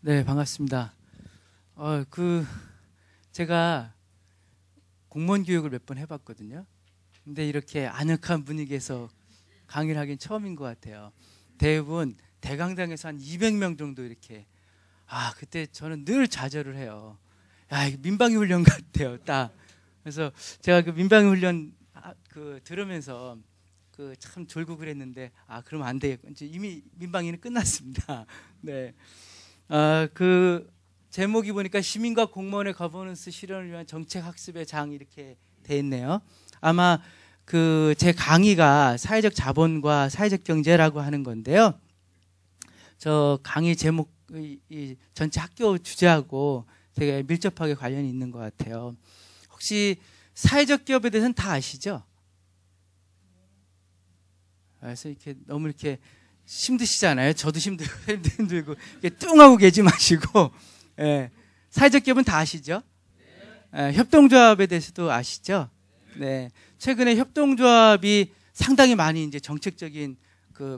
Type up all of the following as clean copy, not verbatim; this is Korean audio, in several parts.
네, 반갑습니다. 제가 공무원 교육을 몇 번 해봤거든요. 근데 이렇게 아늑한 분위기에서 강의를 하긴 처음인 것 같아요. 대부분 대강당에서 한 200명 정도 이렇게. 그때 저는 늘 좌절을 해요. 이거 민방위 훈련 같아요, 딱. 그래서 제가 그 민방위 훈련 들으면서 참 졸고 그랬는데, 그러면 안 되겠고. 이제 이미 민방위는 끝났습니다. 네. 제목이 보니까 시민과 공무원의 거버넌스 실현을 위한 정책 학습의 장 이렇게 돼 있네요. 아마 제 강의가 사회적 자본과 사회적 경제라고 하는 건데요. 저 강의 제목 이 전체 학교 주제하고 되게 밀접하게 관련이 있는 것 같아요. 혹시 사회적 기업에 대해서는 다 아시죠? 그래서 이렇게 너무 이렇게 힘드시잖아요. 저도 힘들고 뚱하고 계지 마시고. 예. 사회적 기업은 다 아시죠? 협동조합에 대해서도 아시죠? 네. 최근에 협동조합이 상당히 많이 이제 정책적인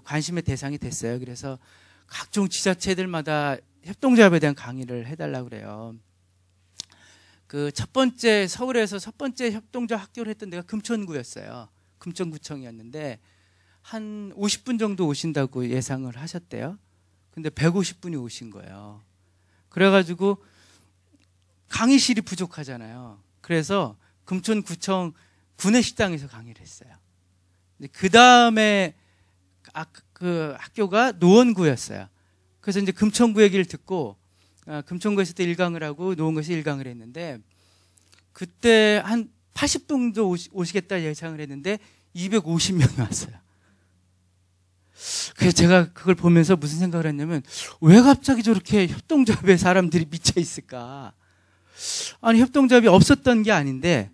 관심의 대상이 됐어요. 그래서 각종 지자체들마다 협동조합에 대한 강의를 해달라고 그래요. 서울에서 첫 번째 협동조합 학교를 했던 데가 금천구였어요. 금천구청이었는데 한 50분 정도 오신다고 예상을 하셨대요. 근데 150분이 오신 거예요. 그래가지고 강의실이 부족하잖아요. 그래서 금천구청 구내식당에서 강의를 했어요. 그 다음에 학교가 노원구였어요. 그래서 이제 금천구 얘기를 듣고 금천구에서 또 1강을 하고 노원구에서 1강을 했는데 그때 한 80분 정도 오시겠다 예상을 했는데 250명이 왔어요. 그래서 제가 그걸 보면서 무슨 생각을 했냐면 왜 갑자기 저렇게 협동조합에 사람들이 미쳐 있을까? 아니 협동조합이 없었던 게 아닌데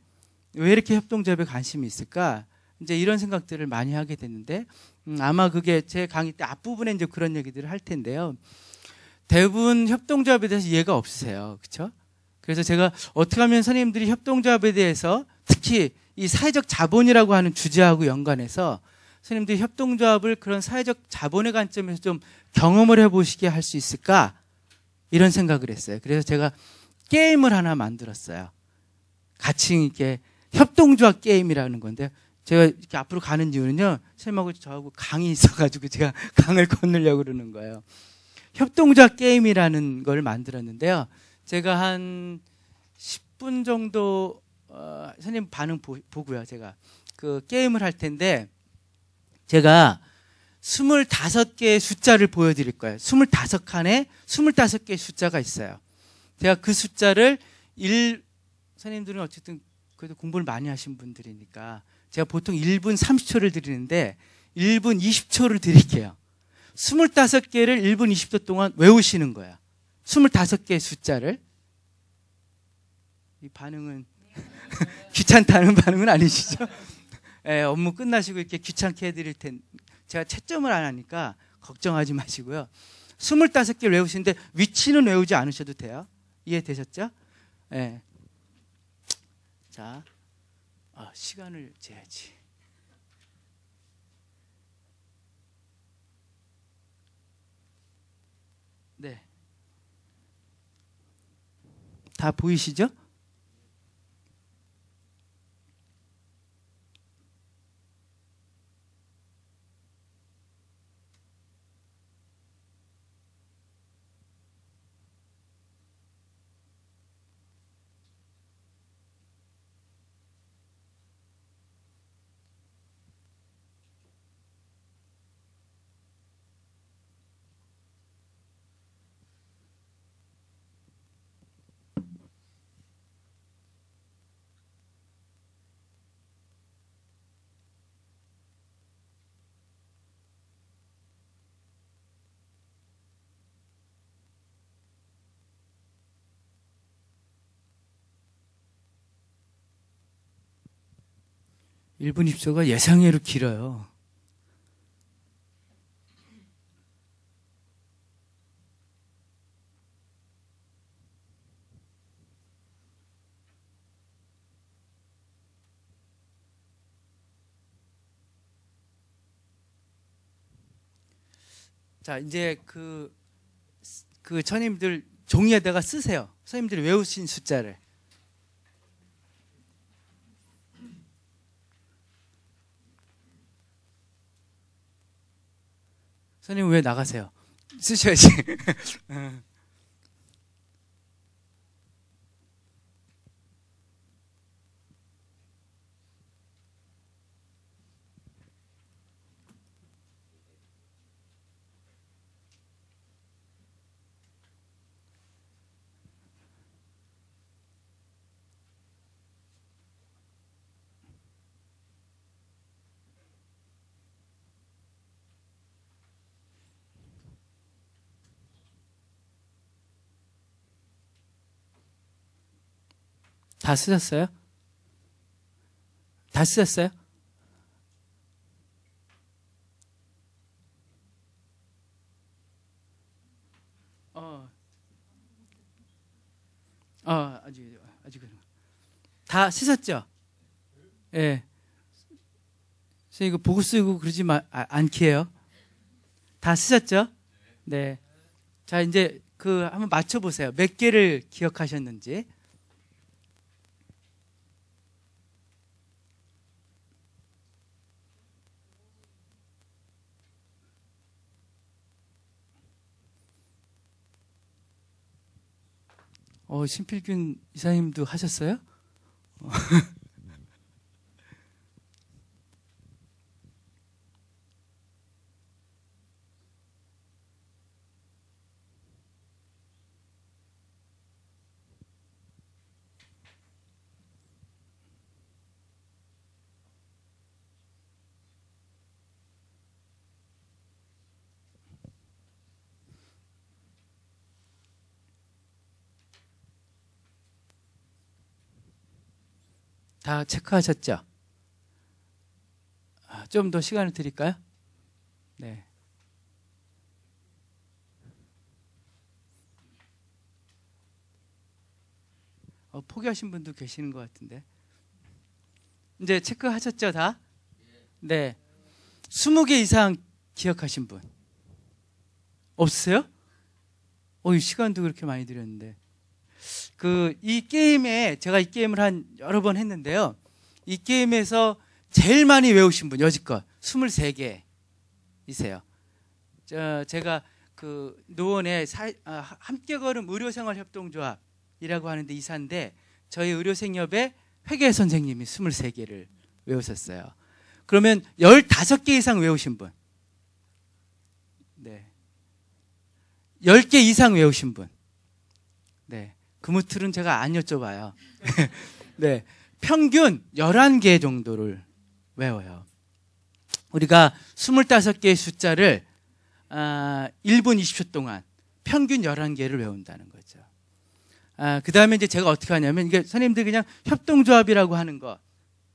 왜 이렇게 협동조합에 관심이 있을까? 이제 이런 생각들을 많이 하게 됐는데 아마 그게 제 강의 때 앞부분에 이제 그런 얘기들을 할 텐데요. 대부분 협동조합에 대해서 이해가 없으세요. 그렇죠? 그래서 제가 어떻게 하면 선생님들이 협동조합에 대해서 특히 이 사회적 자본이라고 하는 주제하고 연관해서 선생님들이 협동조합을 그런 사회적 자본의 관점에서 좀 경험을 해보시게 할 수 있을까? 이런 생각을 했어요. 그래서 제가 게임을 하나 만들었어요. 같이 이렇게 협동조합 게임이라는 건데 제가 이렇게 앞으로 가는 이유는요. 선생님하고 저하고 강이 있어가지고 제가 강을 건너려고 그러는 거예요. 협동조합 게임이라는 걸 만들었는데요. 제가 한 10분 정도 선생님 반응 보고요. 제가 게임을 할 텐데 제가 25개의 숫자를 보여드릴 거예요. 25칸에 25개의 숫자가 있어요. 제가 그 숫자를 선생님들은 어쨌든 그래도 공부를 많이 하신 분들이니까 제가 보통 1분 30초를 드리는데 1분 20초를 드릴게요. 25개를 1분 20초 동안 외우시는 거예요. 25개의 숫자를. 이 반응은 귀찮다는 반응은 아니시죠? 네, 업무 끝나시고 이렇게 귀찮게 해드릴 텐데 제가 채점을 안 하니까 걱정하지 마시고요. 25개를 외우시는데 위치는 외우지 않으셔도 돼요. 이해되셨죠? 네. 자, 시간을 재야지. 네. 다 보이시죠? (1분 10초가) 예상외로 길어요. 자, 이제 그 선생님들 종이에다가 쓰세요. 선생님들이 외우신 숫자를. 선생님 왜 나가세요? 쓰셔야지. 다 쓰셨어요? 다 쓰셨어요? 아직은 다 쓰셨죠? 예. 네. 선생님 이거 보고 쓰고 그러지 않게요. 다 쓰셨죠? 네. 자, 이제 그 한번 맞춰보세요. 몇 개를 기억하셨는지. 신필균 이사님도 하셨어요? 다 체크하셨죠? 좀 더 시간을 드릴까요? 네. 포기하신 분도 계시는 것 같은데. 이제 체크하셨죠, 다? 네. 20개 이상 기억하신 분? 없으세요? 이 시간도 그렇게 많이 들였는데. 이 게임에, 제가 이 게임을 한 여러 번 했는데요. 이 게임에서 제일 많이 외우신 분, 여지껏 23개이세요. 제가 그 노원에 함께 걸음 의료생활협동조합이라고 하는데 이사인데, 저희 의료생협의 회계 선생님이 23개를 외우셨어요. 그러면 15개 이상 외우신 분? 네. 10개 이상 외우신 분? 네. 그무틀은 제가 안 여쭤봐요. 네. 평균 11개 정도를 외워요. 우리가 25개의 숫자를 1분 20초 동안 평균 11개를 외운다는 거죠. 그 다음에 이제 제가 어떻게 하냐면, 이게 선생님들 그냥 협동조합이라고 하는 거,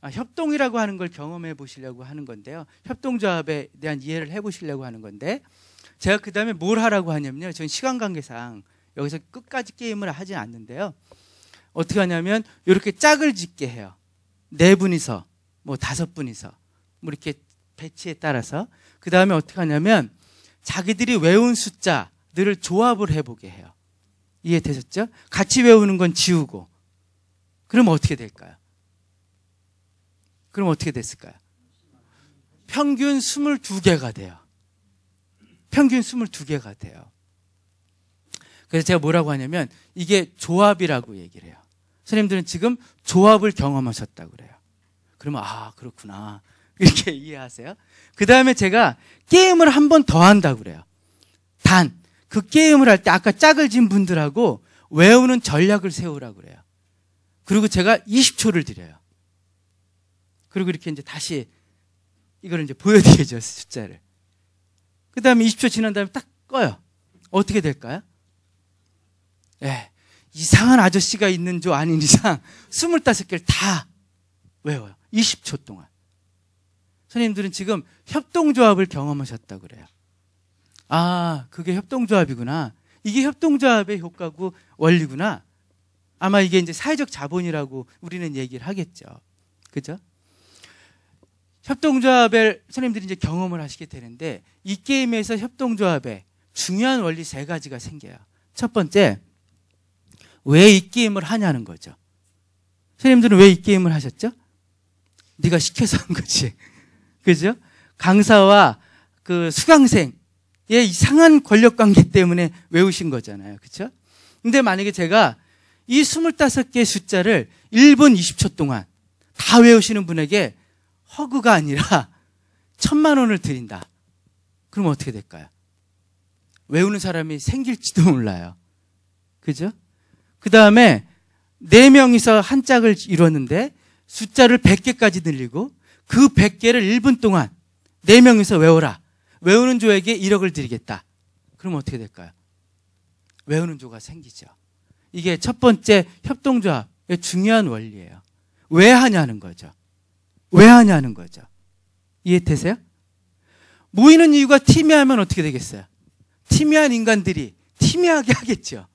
협동이라고 하는 걸 경험해 보시려고 하는 건데요. 협동조합에 대한 이해를 해 보시려고 하는 건데, 제가 그 다음에 뭘 하라고 하냐면요. 저는 시간 관계상 여기서 끝까지 게임을 하지 않는데요. 어떻게 하냐면 이렇게 짝을 짓게 해요. 4분이서, 뭐 5분이서, 뭐 이렇게 배치에 따라서. 그 다음에 어떻게 하냐면 자기들이 외운 숫자들을 조합을 해보게 해요. 이해되셨죠? 같이 외우는 건 지우고. 그럼 어떻게 될까요? 그럼 어떻게 됐을까요? 평균 22개가 돼요. 평균 22개가 돼요. 그래서 제가 뭐라고 하냐면 이게 조합이라고 얘기를 해요. 선생님들은 지금 조합을 경험하셨다고 그래요. 그러면 그렇구나 이렇게 이해하세요. 그 다음에 제가 게임을 한 번 더 한다고 그래요. 단 그 게임을 할 때 아까 짝을 진 분들하고 외우는 전략을 세우라고 그래요. 그리고 제가 20초를 드려요. 그리고 이렇게 이제 다시 이걸 이제 보여드리죠, 숫자를. 그 다음에 20초 지난 다음에 딱 꺼요. 어떻게 될까요? 예, 이상한 아저씨가 있는 줄 아닌 이상 25개를 다 외워요. 20초 동안. 선생님들은 지금 협동조합을 경험하셨다고 그래요. 그게 협동조합이구나. 이게 협동조합의 효과고 원리구나. 아마 이게 이제 사회적 자본이라고 우리는 얘기를 하겠죠. 그죠? 협동조합을 선생님들이 이제 경험을 하시게 되는데, 이 게임에서 협동조합에 중요한 원리 3가지가 생겨요. 첫 번째, 왜 이 게임을 하냐는 거죠. 선생님들은 왜 이 게임을 하셨죠? 네가 시켜서 한 거지. 그죠? 강사와 그 수강생의 이상한 권력관계 때문에 외우신 거잖아요. 그렇죠? 근데 만약에 제가 이 25개의 숫자를 1분 20초 동안 다 외우시는 분에게 허구가 아니라 1,000만 원을 드린다. 그럼 어떻게 될까요? 외우는 사람이 생길지도 몰라요. 그죠? 그 다음에 4명이서 한 짝을 이뤘는데 숫자를 100개까지 늘리고 그 100개를 1분 동안 4명이서 외워라. 외우는 조에게 1억을 드리겠다. 그럼 어떻게 될까요? 외우는 조가 생기죠. 이게 첫 번째 협동조합의 중요한 원리예요. 왜 하냐는 거죠. 왜 하냐는 거죠. 이해되세요? 모이는 이유가 티미하면 어떻게 되겠어요? 티미한 인간들이 티미하게 하겠죠.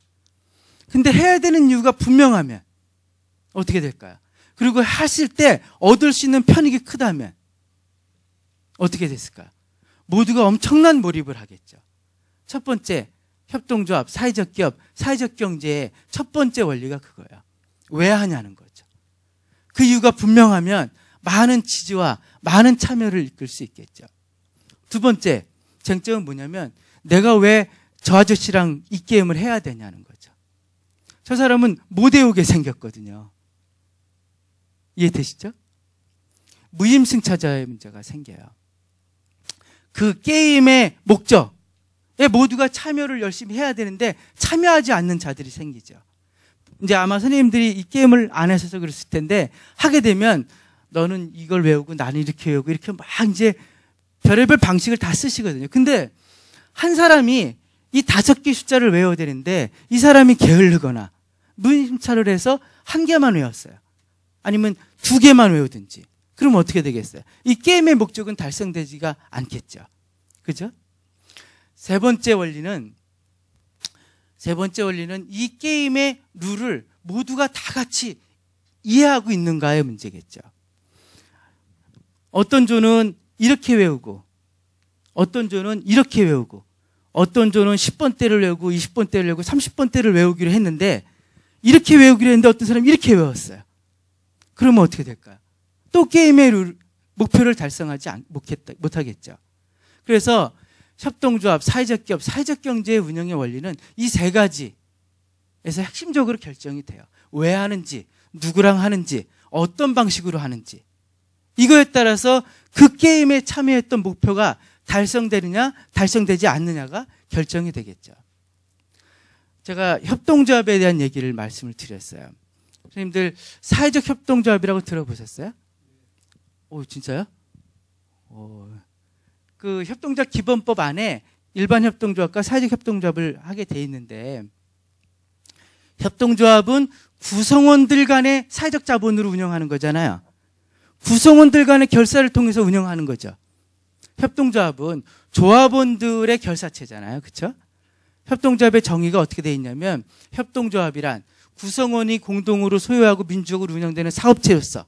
근데 해야 되는 이유가 분명하면 어떻게 될까요? 그리고 하실 때 얻을 수 있는 편익이 크다면 어떻게 됐을까요? 모두가 엄청난 몰입을 하겠죠. 첫 번째, 협동조합, 사회적 기업, 사회적 경제의 첫 번째 원리가 그거예요. 왜 하냐는 거죠. 그 이유가 분명하면 많은 지지와 많은 참여를 이끌 수 있겠죠. 두 번째, 쟁점은 뭐냐면 내가 왜 저 아저씨랑 이 게임을 해야 되냐는 거죠. 저 사람은 못 외우게 생겼거든요. 이해되시죠? 무임승차자의 문제가 생겨요. 그 게임의 목적에 모두가 참여를 열심히 해야 되는데 참여하지 않는 자들이 생기죠. 이제 아마 선생님들이 이 게임을 안 하셔서 그랬을 텐데 하게 되면 너는 이걸 외우고 나는 이렇게 외우고 이렇게 막 이제 별의별 방식을 다 쓰시거든요. 근데 한 사람이 이 5개 숫자를 외워야 되는데 이 사람이 게으르거나 무임승차를 해서 1개만 외웠어요. 아니면 2개만 외우든지. 그럼 어떻게 되겠어요? 이 게임의 목적은 달성되지가 않겠죠. 그죠? 세 번째 원리는 이 게임의 룰을 모두가 다 같이 이해하고 있는가의 문제겠죠. 어떤 조는 이렇게 외우고 어떤 조는 이렇게 외우고 어떤 조는 10번대를 외우고 20번대를 외우고 30번대를 외우기로 했는데 이렇게 외우기로 했는데 어떤 사람이 이렇게 외웠어요. 그러면 어떻게 될까요? 또 게임의 목표를 달성하지 못하겠죠. 그래서 협동조합, 사회적 기업, 사회적 경제의 운영의 원리는 이 세 가지에서 핵심적으로 결정이 돼요. 왜 하는지, 누구랑 하는지, 어떤 방식으로 하는지. 이거에 따라서 그 게임에 참여했던 목표가 달성되느냐, 달성되지 않느냐가 결정이 되겠죠. 제가 협동조합에 대한 얘기를 말씀을 드렸어요. 선생님들 사회적 협동조합이라고 들어보셨어요? 오, 진짜요? 그 협동조합 기본법 안에 일반 협동조합과 사회적 협동조합을 하게 돼 있는데 협동조합은 구성원들 간의 사회적 자본으로 운영하는 거잖아요. 구성원들 간의 결사를 통해서 운영하는 거죠. 협동조합은 조합원들의 결사체잖아요. 그렇죠? 협동조합의 정의가 어떻게 되어 있냐면 협동조합이란 구성원이 공동으로 소유하고 민주적으로 운영되는 사업체로서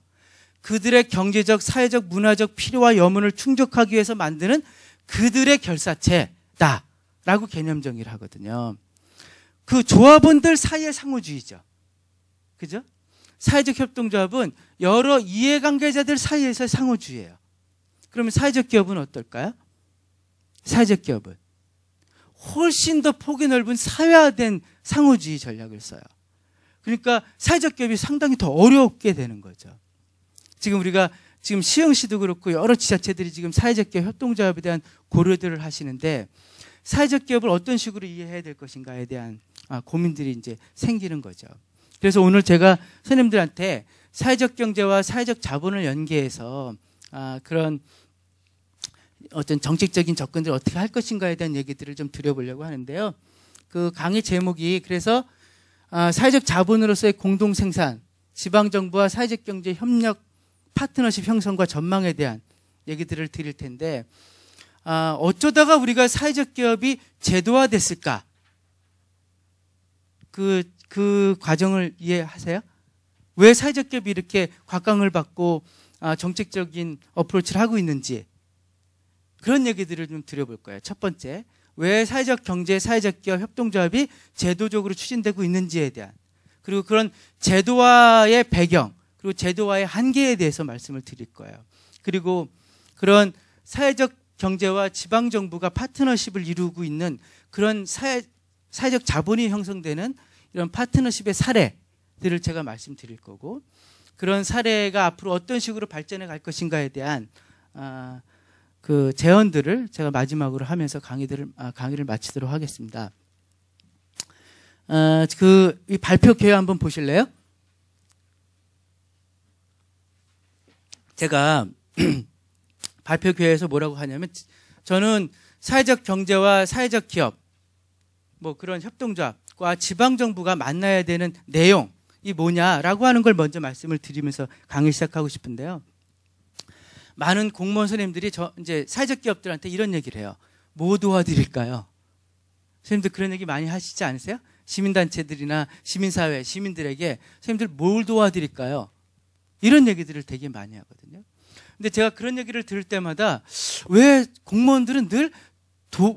그들의 경제적, 사회적, 문화적 필요와 여문을 충족하기 위해서 만드는 그들의 결사체다라고 개념 정의를 하거든요. 그 조합원들 사이의 상호주의죠. 그죠? 사회적 협동조합은 여러 이해관계자들 사이에서 상호주의예요. 그러면 사회적 기업은 어떨까요? 사회적 기업은 훨씬 더 폭이 넓은 사회화된 상호주의 전략을 써요. 그러니까 사회적 기업이 상당히 더 어렵게 되는 거죠. 지금 우리가 지금 시흥시도 그렇고 여러 지자체들이 지금 사회적 기업 협동조합에 대한 고려들을 하시는데 사회적 기업을 어떤 식으로 이해해야 될 것인가에 대한 고민들이 이제 생기는 거죠. 그래서 오늘 제가 선생님들한테 사회적 경제와 사회적 자본을 연계해서 그런 어떤 정책적인 접근들을 어떻게 할 것인가에 대한 얘기들을 좀 드려보려고 하는데요. 그 강의 제목이 그래서 사회적 자본으로서의 공동생산, 지방정부와 사회적 경제 협력 파트너십 형성과 전망에 대한 얘기들을 드릴 텐데 어쩌다가 우리가 사회적 기업이 제도화됐을까? 그 과정을 이해하세요? 왜 사회적 기업이 이렇게 곽강을 받고 정책적인 어프로치를 하고 있는지 그런 얘기들을 좀 드려볼 거예요. 첫 번째, 왜 사회적 경제, 사회적 기업 협동조합이 제도적으로 추진되고 있는지에 대한, 그리고 그런 제도화의 배경, 그리고 제도화의 한계에 대해서 말씀을 드릴 거예요. 그리고 그런 사회적 경제와 지방정부가 파트너십을 이루고 있는 그런 사회적 자본이 형성되는 이런 파트너십의 사례들을 제가 말씀드릴 거고, 그런 사례가 앞으로 어떤 식으로 발전해 갈 것인가에 대한 그 제언들을 제가 마지막으로 하면서 강의를 마치도록 하겠습니다. 이 발표 개요 한번 보실래요? 제가 발표 개요에서 뭐라고 하냐면, 저는 사회적 경제와 사회적 기업, 뭐 그런 협동조합과 지방정부가 만나야 되는 내용이 뭐냐라고 하는 걸 먼저 말씀을 드리면서 강의 시작하고 싶은데요. 많은 공무원 선생님들이 이제 사회적 기업들한테 이런 얘기를 해요. 뭐 도와드릴까요? 선생님들 그런 얘기 많이 하시지 않으세요? 시민단체들이나 시민사회, 시민들에게 선생님들 뭘 도와드릴까요? 이런 얘기들을 되게 많이 하거든요. 근데 제가 그런 얘기를 들을 때마다 왜 공무원들은 늘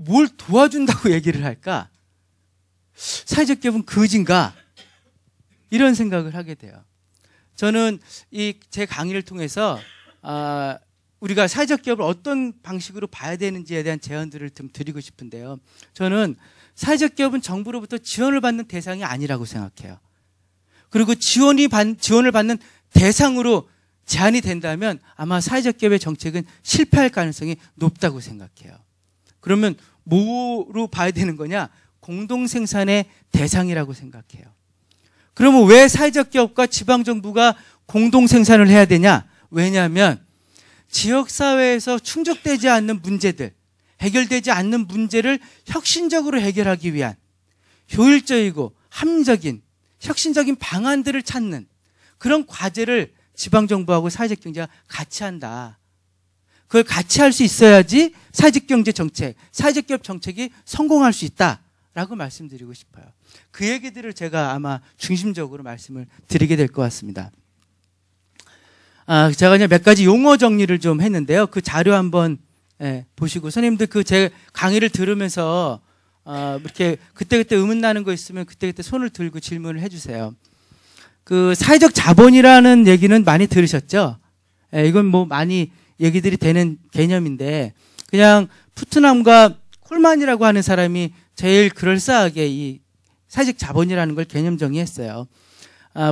뭘 도와준다고 얘기를 할까? 사회적 기업은 거진가? 이런 생각을 하게 돼요. 저는 제 강의를 통해서 우리가 사회적 기업을 어떤 방식으로 봐야 되는지에 대한 제언들을 좀 드리고 싶은데요. 저는 사회적 기업은 정부로부터 지원을 받는 대상이 아니라고 생각해요. 그리고 지원을 받는 대상으로 제한이 된다면 아마 사회적 기업의 정책은 실패할 가능성이 높다고 생각해요. 그러면 뭐로 봐야 되는 거냐? 공동생산의 대상이라고 생각해요. 그러면 왜 사회적 기업과 지방정부가 공동생산을 해야 되냐? 왜냐하면 지역사회에서 충족되지 않는 문제들, 해결되지 않는 문제를 혁신적으로 해결하기 위한 효율적이고 합리적인 혁신적인 방안들을 찾는 그런 과제를 지방정부하고 사회적 경제가 같이 한다. 그걸 같이 할 수 있어야지 사회적 경제 정책, 사회적 기업 정책이 성공할 수 있다라고 말씀드리고 싶어요. 그 얘기들을 제가 아마 중심적으로 말씀을 드리게 될 것 같습니다. 제가 그냥 몇 가지 용어 정리를 좀 했는데요. 그 자료 한번 보시고 선생님들 그 제 강의를 들으면서 이렇게 그때그때 의문 나는 거 있으면 그때그때 손을 들고 질문을 해주세요. 그 사회적 자본이라는 얘기는 많이 들으셨죠? 이건 뭐 많이 얘기들이 되는 개념인데, 그냥 푸트남과 콜만이라고 하는 사람이 제일 그럴싸하게 이 사회적 자본이라는 걸 개념 정의했어요.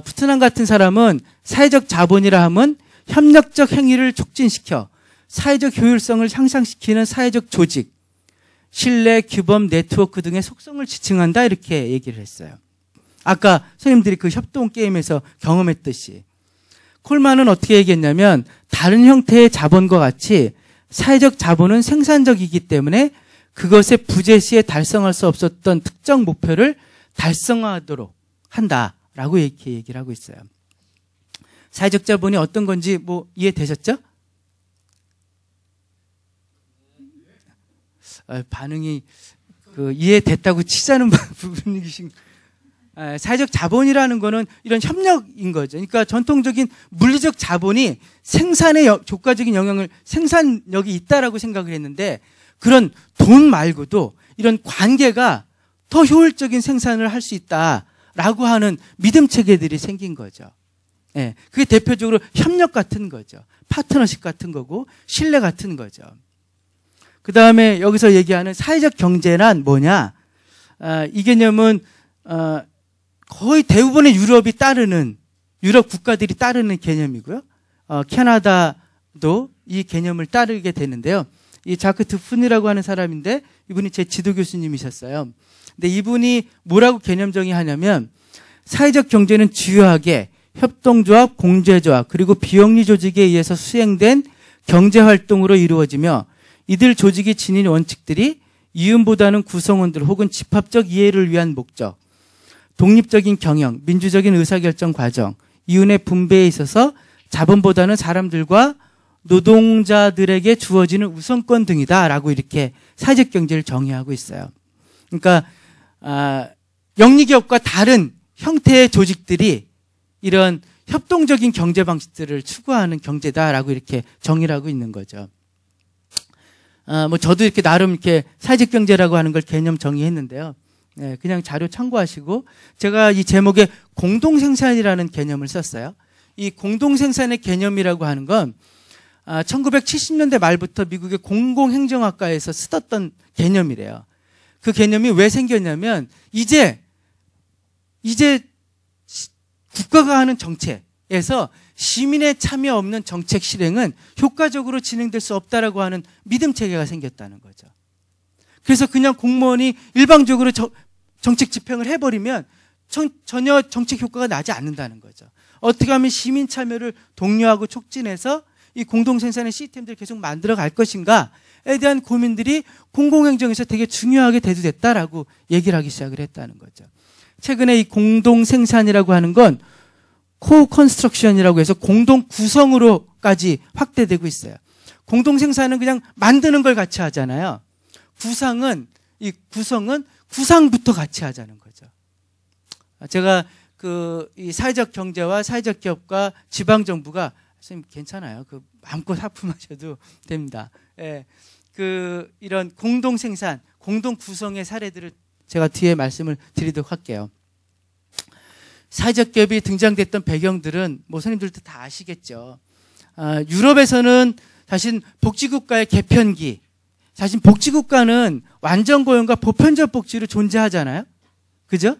푸트남 같은 사람은 사회적 자본이라 하면 협력적 행위를 촉진시켜 사회적 효율성을 향상시키는 사회적 조직, 신뢰, 규범, 네트워크 등의 속성을 지칭한다, 이렇게 얘기를 했어요. 아까 선생님들이 그 협동 게임에서 경험했듯이 콜만은 어떻게 얘기했냐면, 다른 형태의 자본과 같이 사회적 자본은 생산적이기 때문에 그것의 부재 시에 달성할 수 없었던 특정 목표를 달성하도록 한다라고 이렇게 얘기를 하고 있어요. 사회적 자본이 어떤 건지 뭐 이해되셨죠? 반응이 이해됐다고 치자는 부분이신. 사회적 자본이라는 거는 이런 협력인 거죠. 그러니까 전통적인 물리적 자본이 생산에 조과적인 영향을, 생산력이 있다라고 생각을 했는데, 그런 돈 말고도 이런 관계가 더 효율적인 생산을 할 수 있다라고 하는 믿음 체계들이 생긴 거죠. 그게 대표적으로 협력 같은 거죠. 파트너십 같은 거고 신뢰 같은 거죠. 그 다음에 여기서 얘기하는 사회적 경제란 뭐냐? 이 개념은 거의 대부분의 유럽 국가들이 따르는 개념이고요. 캐나다도 이 개념을 따르게 되는데요. 이 자크 드푼이라고 하는 사람인데, 이분이 제 지도 교수님이셨어요. 근데 이분이 뭐라고 개념 정의하냐면, 사회적 경제는 주요하게 협동조합, 공제조합, 그리고 비영리 조직에 의해서 수행된 경제활동으로 이루어지며, 이들 조직이 지닌 원칙들이 이윤보다는 구성원들 혹은 집합적 이해를 위한 목적, 독립적인 경영, 민주적인 의사결정 과정, 이윤의 분배에 있어서 자본보다는 사람들과 노동자들에게 주어지는 우선권 등이다라고 이렇게 사회적 경제를 정의하고 있어요. 그러니까 영리기업과 다른 형태의 조직들이 이런 협동적인 경제 방식들을 추구하는 경제다라고 이렇게 정의를 하고 있는 거죠. 뭐 저도 이렇게 나름 이렇게 사회적 경제라고 하는 걸 개념 정의했는데요. 네, 그냥 자료 참고하시고 제가 이 제목에 공동생산이라는 개념을 썼어요. 이 공동생산의 개념이라고 하는 건 1970년대 말부터 미국의 공공행정학과에서 쓰던 개념이래요. 그 개념이 왜 생겼냐면 이제 국가가 하는 정책에서 시민의 참여 없는 정책 실행은 효과적으로 진행될 수 없다라고 하는 믿음 체계가 생겼다는 거죠. 그래서 그냥 공무원이 일방적으로 정책 집행을 해버리면 전혀 정책 효과가 나지 않는다는 거죠. 어떻게 하면 시민 참여를 독려하고 촉진해서 이 공동생산의 시스템들을 계속 만들어 갈 것인가에 대한 고민들이 공공행정에서 되게 중요하게 대두됐다라고 얘기를 하기 시작을 했다는 거죠. 최근에 이 공동생산이라고 하는 건 코컨스트럭션이라고 해서 공동 구성으로까지 확대되고 있어요. 공동생산은 그냥 만드는 걸 같이 하잖아요. 구성은 구상부터 같이 하자는 거죠. 제가 이 사회적 경제와 사회적 기업과 지방 정부가 선생님 괜찮아요. 마음껏 하품하셔도 됩니다. 예. 이런 공동 생산, 공동 구성의 사례들을 제가 뒤에 말씀을 드리도록 할게요. 사회적 기업이 등장됐던 배경들은 뭐 선생님들도 다 아시겠죠. 유럽에서는 사실 복지국가의 개편기, 사실 복지국가는 완전 고용과 보편적 복지로 존재하잖아요. 그죠?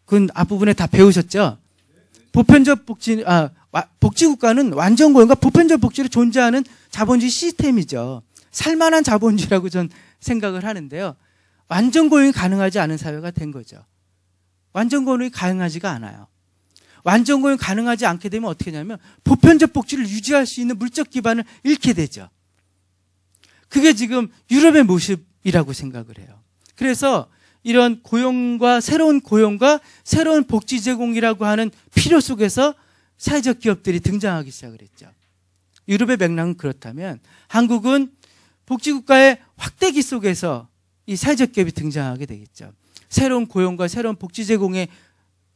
그건 앞부분에 다 배우셨죠? 복지국가는 완전 고용과 보편적 복지로 존재하는 자본주의 시스템이죠. 살만한 자본주의라고 전 생각을 하는데요. 완전 고용이 가능하지 않은 사회가 된 거죠. 완전 고용이 가능하지가 않아요. 완전 고용이 가능하지 않게 되면 어떻게 되냐면 보편적 복지를 유지할 수 있는 물적 기반을 잃게 되죠. 그게 지금 유럽의 모습이라고 생각을 해요. 그래서 이런 새로운 복지 제공이라고 하는 필요 속에서 사회적 기업들이 등장하기 시작을 했죠. 유럽의 맥락은 그렇다면 한국은 복지국가의 확대기 속에서 이 사회적 기업이 등장하게 되겠죠. 새로운 고용과 새로운 복지 제공의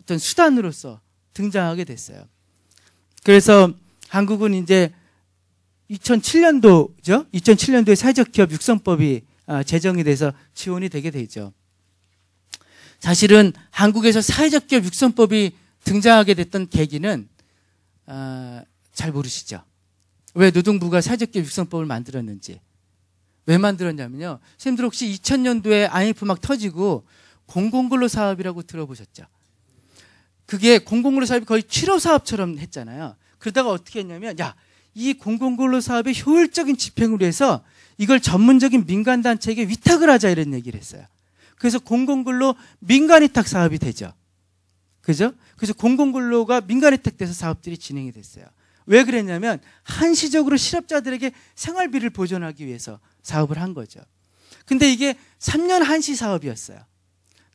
어떤 수단으로서 등장하게 됐어요. 그래서 한국은 이제 2007년도죠. 2007년도에 사회적 기업 육성법이 제정이 돼서 지원이 되게 되죠. 사실은 한국에서 사회적 기업 육성법이 등장하게 됐던 계기는 잘 모르시죠. 왜 노동부가 사회적 기업 육성법을 만들었는지. 왜 만들었냐면요. 선생님들 혹시 2000년도에 IMF 막 터지고 공공근로 사업이라고 들어보셨죠? 그게 공공근로 사업이 거의 취로 사업처럼 했잖아요. 그러다가 어떻게 했냐면 이 공공근로 사업의 효율적인 집행을 위해서 이걸 전문적인 민간단체에게 위탁을 하자 이런 얘기를 했어요. 그래서 공공근로 민간위탁 사업이 되죠. 그죠? 그래서 공공근로가 민간위탁돼서 사업들이 진행이 됐어요. 왜 그랬냐면 한시적으로 실업자들에게 생활비를 보존하기 위해서 사업을 한 거죠. 근데 이게 3년 한시 사업이었어요.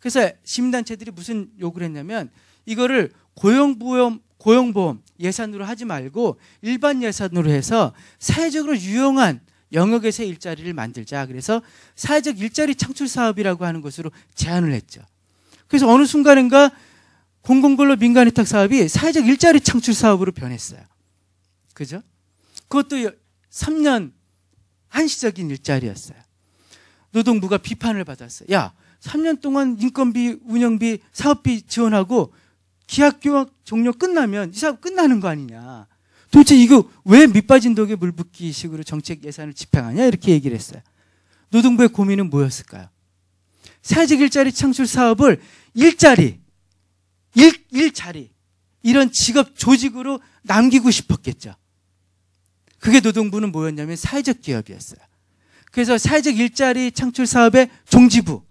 그래서 시민단체들이 무슨 요구를 했냐면 이거를 고용보험 예산으로 하지 말고 일반 예산으로 해서 사회적으로 유용한 영역에서 일자리를 만들자. 그래서 사회적 일자리 창출 사업이라고 하는 것으로 제안을 했죠. 그래서 어느 순간인가 공공근로 민간위탁 사업이 사회적 일자리 창출 사업으로 변했어요. 그죠? 그것도 3년 한시적인 일자리였어요. 노동부가 비판을 받았어요. 3년 동안 인건비, 운영비, 사업비 지원하고 기합교학 종료 끝나면 이 사업 끝나는 거 아니냐. 도대체 이거 왜 밑빠진 독에 물 붓기 식으로 정책 예산을 집행하냐 이렇게 얘기를 했어요. 노동부의 고민은 뭐였을까요? 사회적 일자리 창출 사업을 일자리 이런 직업 조직으로 남기고 싶었겠죠. 그게 노동부는 뭐였냐면 사회적 기업이었어요. 그래서 사회적 일자리 창출 사업의 종지부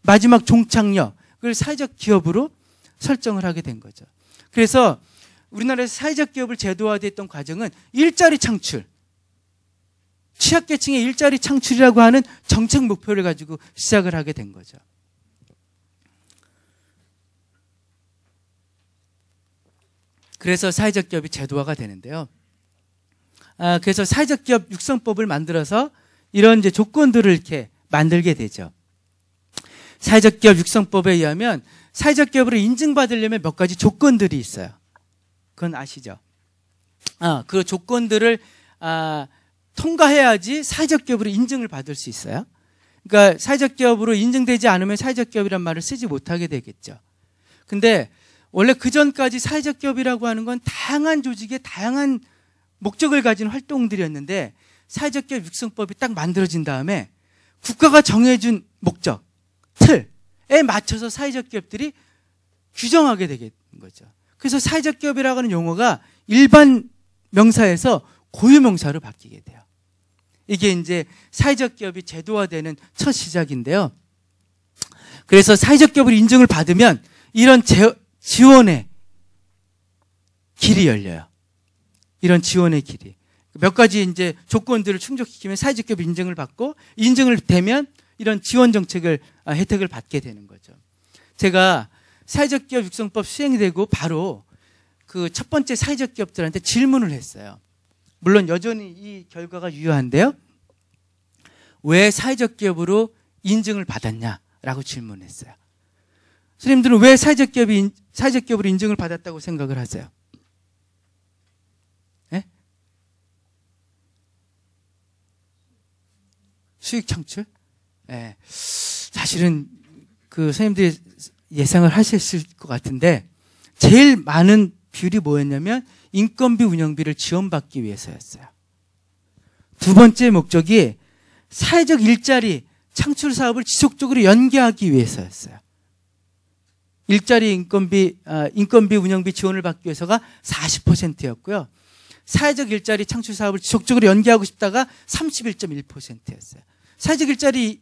마지막 종착역 그걸 사회적 기업으로 설정을 하게 된 거죠. 그래서 우리나라에서 사회적 기업을 제도화됐던 과정은 일자리 창출, 취약계층의 일자리 창출이라고 하는 정책 목표를 가지고 시작을 하게 된 거죠. 그래서 사회적 기업이 제도화가 되는데요. 그래서 사회적 기업 육성법을 만들어서 이런 이제 조건들을 이렇게 만들게 되죠. 사회적 기업 육성법에 의하면 사회적 기업으로 인증받으려면 몇 가지 조건들이 있어요. 그건 아시죠? 그 조건들을 통과해야지 사회적 기업으로 인증을 받을 수 있어요. 그러니까 사회적 기업으로 인증되지 않으면 사회적 기업이란 말을 쓰지 못하게 되겠죠. 근데 원래 그 전까지 사회적 기업이라고 하는 건 다양한 조직의 다양한 목적을 가진 활동들이었는데 사회적 기업 육성법이 딱 만들어진 다음에 국가가 정해준 목적, 틀에 맞춰서 사회적 기업들이 규정하게 되는 거죠. 그래서 사회적 기업이라고 하는 용어가 일반 명사에서 고유 명사로 바뀌게 돼요. 이게 이제 사회적 기업이 제도화되는 첫 시작인데요. 그래서 사회적 기업을 인증을 받으면 이런 지원의 길이 열려요. 이런 지원의 길이. 몇 가지 이제 조건들을 충족시키면 사회적 기업 인증을 받고 인증을 되면 이런 지원 정책을 혜택을 받게 되는 거죠. 제가 사회적 기업 육성법 시행이 되고 바로 그 첫 번째 사회적 기업들한테 질문을 했어요. 물론 여전히 이 결과가 유효한데요. 왜 사회적 기업으로 인증을 받았냐라고 질문했어요. 선생님들은 왜 사회적 기업으로 인증을 받았다고 생각을 하세요? 네? 수익 창출? 네. 사실은 그 선생님들이 예상을 하셨을 것 같은데 제일 많은 비율이 뭐였냐면 인건비 운영비를 지원받기 위해서였어요. 두 번째 목적이 사회적 일자리 창출 사업을 지속적으로 연계하기 위해서였어요. 일자리 인건비 운영비 지원을 받기 위해서가 40%였고요. 사회적 일자리 창출 사업을 지속적으로 연계하고 싶다가 31.1%였어요. 사회적 일자리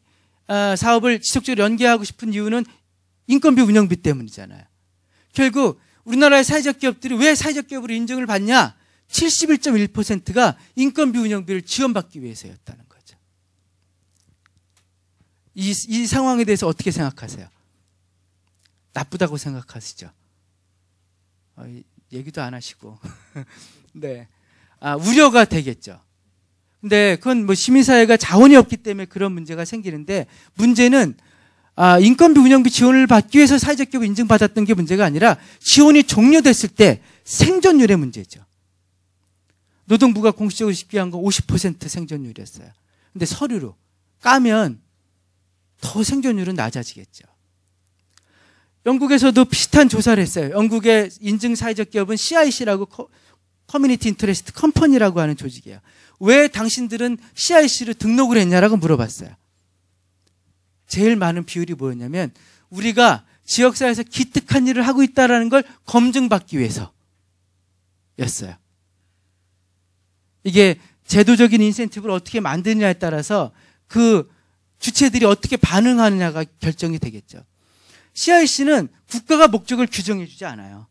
사업을 지속적으로 연계하고 싶은 이유는 인건비 운영비 때문이잖아요. 결국 우리나라의 사회적 기업들이 왜 사회적 기업으로 인증을 받냐? 71.1%가 인건비 운영비를 지원받기 위해서였다는 거죠. 이 상황에 대해서 어떻게 생각하세요? 나쁘다고 생각하시죠? 얘기도 안 하시고. 네. 우려가 되겠죠. 근데 그건 뭐 시민사회가 자원이 없기 때문에 그런 문제가 생기는데 문제는 인건비 운영비 지원을 받기 위해서 사회적 기업을 인증받았던 게 문제가 아니라 지원이 종료됐을 때 생존율의 문제죠. 노동부가 공식적으로 집계한 건 50% 생존율이었어요. 근데 서류로 까면 더 생존율은 낮아지겠죠. 영국에서도 비슷한 조사를 했어요. 영국의 인증 사회적 기업은 CIC라고 커뮤니티 인터레스트 컴퍼니라고 하는 조직이에요. 왜 당신들은 CIC를 등록을 했냐라고 물어봤어요. 제일 많은 비율이 뭐였냐면 우리가 지역사회에서 기특한 일을 하고 있다는 걸 검증받기 위해서였어요. 이게 제도적인 인센티브를 어떻게 만드느냐에 따라서 그 주체들이 어떻게 반응하느냐가 결정이 되겠죠. CIC는 국가가 목적을 규정해 주지 않아요.